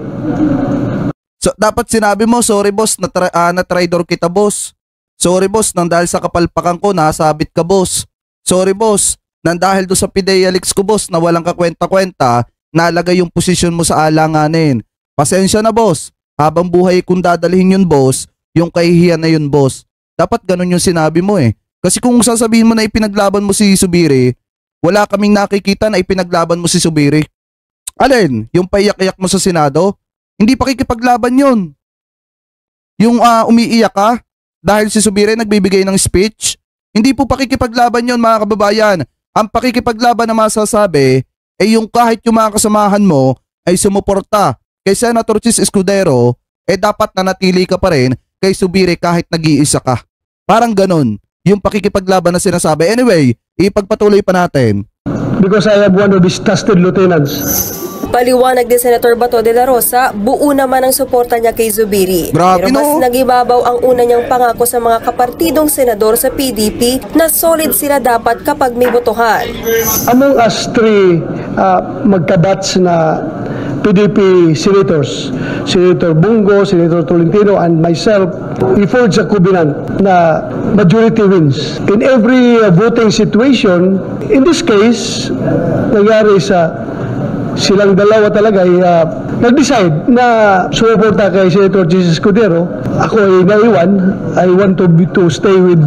So, dapat sinabi mo, sorry boss, na-traitor kita boss. Sorry boss, nang dahil sa kapalpakan ko, nasabit ka boss. Sorry boss, nang dahil doon sa Fidelix ko boss, na walang kakwenta-kwenta, nalagay yung posisyon mo sa alanganin. Pasensya na boss, habang buhay kung dadalhin yun boss, yung kahihiyan na yun boss. Dapat ganun yung sinabi mo eh. Kasi kung sasabihin mo na ipinaglaban mo si Zubiri, wala kaming nakikita na ipinaglaban mo si Zubiri. Alin, yung paiyak-iyak mo sa Senado, hindi pakikipaglaban yun. Yung umiiyak ka, dahil si Zubiri nagbibigay ng speech, hindi po pakikipaglaban yun mga kababayan. Ang pakikipaglaban na masasabi, yung kahit yung mga kasamahan mo ay sumuporta kay Senator Chis Escudero, dapat nanatili ka pa rin kay Zubiri kahit nag-iisa ka. Parang ganun, yung pakikipaglaban na sinasabi. Anyway, ipagpatuloy pa natin. Because I have one of his trusted lieutenants. Paliwanag din Senator Bato de la Rosa, buo naman ang suporta niya kay Zubiri. Grabe, pero mas nagibabaw ang una niyang pangako sa mga kapartidong senador sa PDP na solid sila dapat kapag may botohan. Among us three magkabats na PDP senators, Senator Bungo, Senator Tolentino, and myself, we forged a covenant na majority wins. In every voting situation, in this case, nangyari sa silang dalawa talaga ay nag-decide na sumuporta kay Senator Chis Escudero. Ako ay naiwan. I want to stay with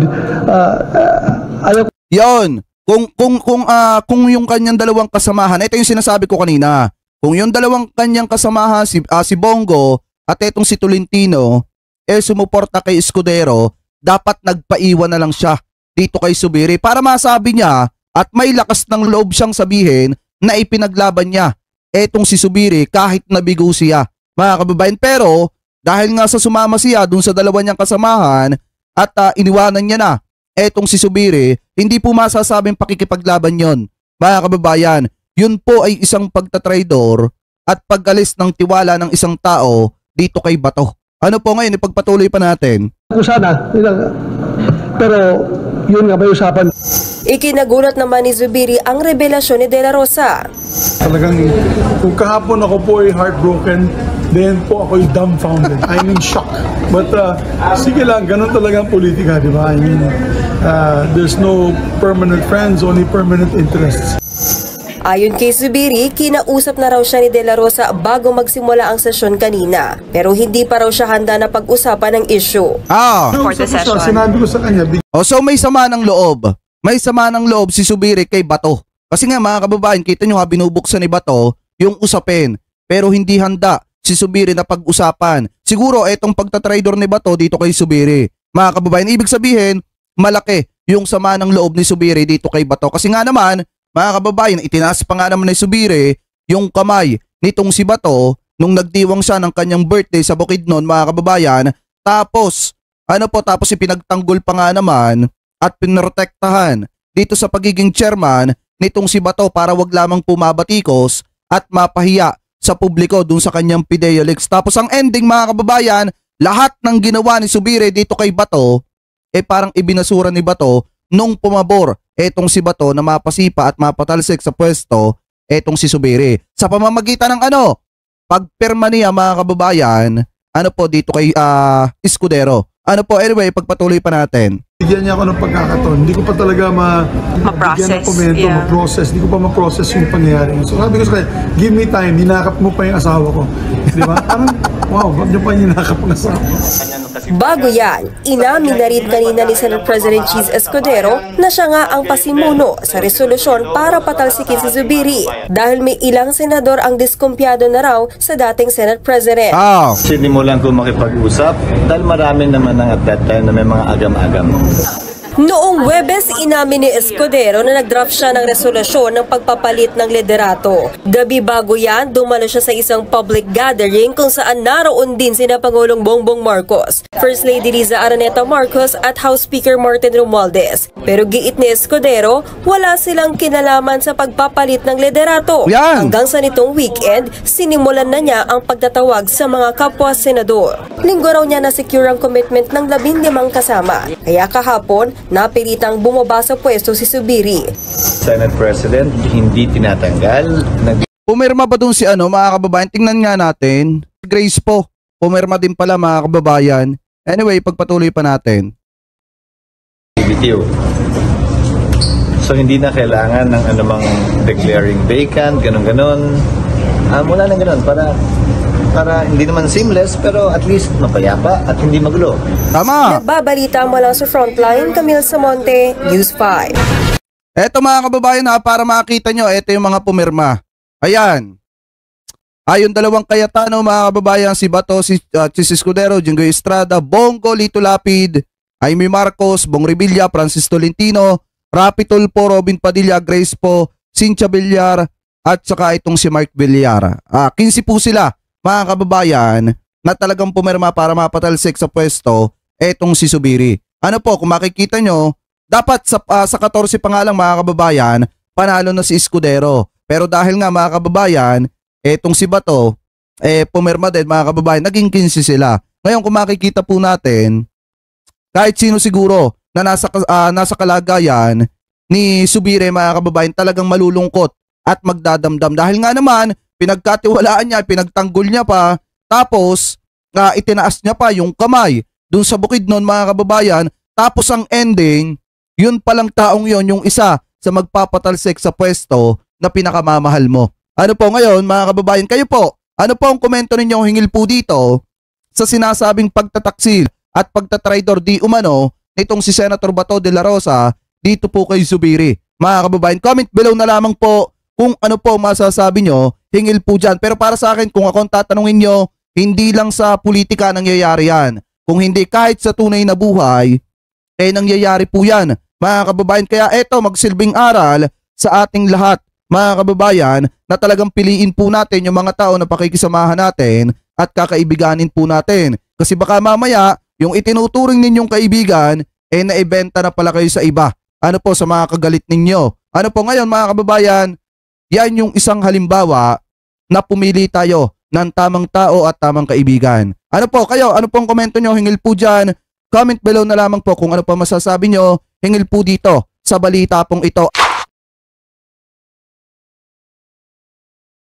Yon. Kung yung kanyang dalawang kasamahan, ito yung sinasabi ko kanina. Kung yung dalawang kanyang kasamahan si Bongo at itong si Tolentino sumuporta kay Escudero, dapat nagpaiwan na lang siya dito kay Zubiri para masabi niya at may lakas ng loob siyang sabihin na ipinaglaban niya etong si Zubiri kahit nabigo siya, mga kababayan. Pero dahil nga sa sumama siya dun sa dalawa niyang kasamahan at iniwanan niya na etong si Zubiri, hindi po masasabing pakikipaglaban yon, mga kababayan. Yun po ay isang pagtatraidor at pag-alis ng tiwala ng isang tao dito kay Bato. Ano po ngayon, ipagpatuloy pa natin. Sana, pero yun nga may usapan. Ikinagulat naman ni Zubiri ang revelasyon ni De La Rosa. Talagang kung kahapon ako po ay heartbroken, then po ako ay dumbfounded. I'm in shock. But sige lang, ganun talaga ang politika, di ba? I mean, there's no permanent friends, only permanent interests. Ayon kay Zubiri, kinausap na raw siya ni De La Rosa bago magsimula ang sesyon kanina. Pero hindi pa raw siya handa na pag-usapan ng issue. For the session. Sinabi ko sa kanya. So may sama ng loob. May sama ng loob si Zubiri kay Bato. Kasi nga mga kababayan, kita nyo binubuksan ni Bato yung usapin. Pero hindi handa si Zubiri na pag-usapan. Siguro etong pagtatraidor ni Bato dito kay Zubiri. Mga kababayan, ibig sabihin, malaki yung sama ng loob ni Zubiri dito kay Bato. Kasi nga naman, mga kababayan, itinaas pa nga naman ni Zubiri yung kamay nitong si Bato nung nagdiwang siya ng kanyang birthday sa Bukidnon, mga kababayan. Tapos, tapos ipinagtanggol pa nga naman at pinrotektahan dito sa pagiging chairman nitong si Bato para wag lamang pumabatikos at mapahiya sa publiko dun sa kanyang Pidea Leaks. Tapos ang ending, mga kababayan, lahat ng ginawa ni Zubiri dito kay Bato, parang ibinasura ni Bato nung pumabor etong si Bato na mapasipa at mapatalsik sa pwesto etong si Zubiri. Sa pamamagitan ng pagpirma niya, mga kababayan, dito kay Escudero. Anyway, pagpatuloy pa natin. Bigyan niya ako ng pagkakataon. Hindi ko pa talaga bigyan ng komento, ma-process. Hindi ko pa ma-process yung pangyayari. So sabi ko sa kanya, give me time, hinakap mo pa yung asawa ko. Di ba? Parang, wow, ba't niyo pa hinakap ang asawa ko? Bago yan, inamin na rin kanina ni Senate President Cheese Escudero na siya nga ang pasimuno sa resolusyon para patalsikin si Zubiri dahil may ilang senador ang diskumpiyado na raw sa dating Senate President. Sinimulan ko makipag-usap dahil marami naman at that time na may mga agam-agam. Noong Huwebes, inamin ni Escudero na nagdraft siya ng resolusyon ng pagpapalit ng liderato. Gabi bago yan, dumalo siya sa isang public gathering kung saan naroon din sina Pangulong Bongbong Marcos, First Lady Liza Araneta Marcos at House Speaker Martin Romualdez. Pero giit ni Escudero, wala silang kinalaman sa pagpapalit ng liderato. Hanggang sa nitong weekend, sinimulan na niya ang pagtatawag sa mga kapwa-senador. Linggo raw niya na-secure ang commitment ng 15 kasama. Kaya kahapon, napilitang bumaba sa pwesto si Zubiri. Senate President, hindi tinatanggal. Pumirma ba dun si mga kababayan? Tingnan nga natin. Grace po. Pumirma din pala, mga kababayan. Anyway, pagpatuloy pa natin. So hindi na kailangan ng anumang declaring vacant, ganun-ganon. Wala na ganon para hindi naman seamless pero at least mapayapa at hindi magulo. Tama! Nagbabalita mula sa Frontline, Camille Samonte, News 5. Eto, mga kababayan, para makita nyo, eto yung mga pumirma. Ayan. Yung dalawang Cayetano, mga kababayan, si Bato, si Escudero, Jinggoy Estrada, Bongo, Lito Lapid, Jaime Marcos, Bong Revilla, Francis Tolentino, Rapi Tulfo, Robin Padilla, Grace Po, Cynthia Villar, at saka itong si Mark Villar. 15 po sila, mga kababayan, na talagang pumirma para mapatalsik sa pwesto etong si Zubiri. Kung makikita nyo, dapat sa 14 pa nga lang, mga kababayan, panalo na si Escudero. Pero dahil nga, mga kababayan, etong si Bato, pumirma din, mga kababayan, naging 15 sila. Ngayon, kung makikita po natin, kahit sino siguro na nasa kalagayan ni Zubiri, mga kababayan, talagang malulungkot at magdadamdam. Dahil nga naman, pinagkatiwalaan niya, pinagtanggol niya pa, tapos itinaas niya pa yung kamay dun sa Bukidnon, mga kababayan, tapos ang ending, yun palang taong yun, yung isa sa magpapatalsik sa pwesto na pinakamamahal mo. Ngayon, mga kababayan, kayo po, ano po ang komento ninyo hingil po dito sa sinasabing pagtataksil at pagtatraidor di umano nitong si Senator Bato de la Rosa dito po kay Zubiri? Mga kababayan, comment below na lamang po kung ano po masasabi nyo hingil po dyan. Pero para sa akin, kung akong tatanungin nyo, hindi lang sa politika nangyayari yan. Kung hindi, kahit sa tunay na buhay, nangyayari po yan, mga kababayan. Kaya eto, magsilbing aral sa ating lahat, mga kababayan, na talagang piliin po natin yung mga tao na pakikisamahan natin at kakaibiganin po natin. Kasi baka mamaya, yung itinuturing ninyong kaibigan, naibenta na pala kayo sa iba. Sa mga kagalit ninyo. Ngayon, mga kababayan, yan yung isang halimbawa na pumili tayo ng tamang tao at tamang kaibigan. Kayo? Ano pong komento nyo? Hingil po dyan. Comment below na lamang po kung ano pa masasabi nyo. Hingil po dito sa balita pong ito.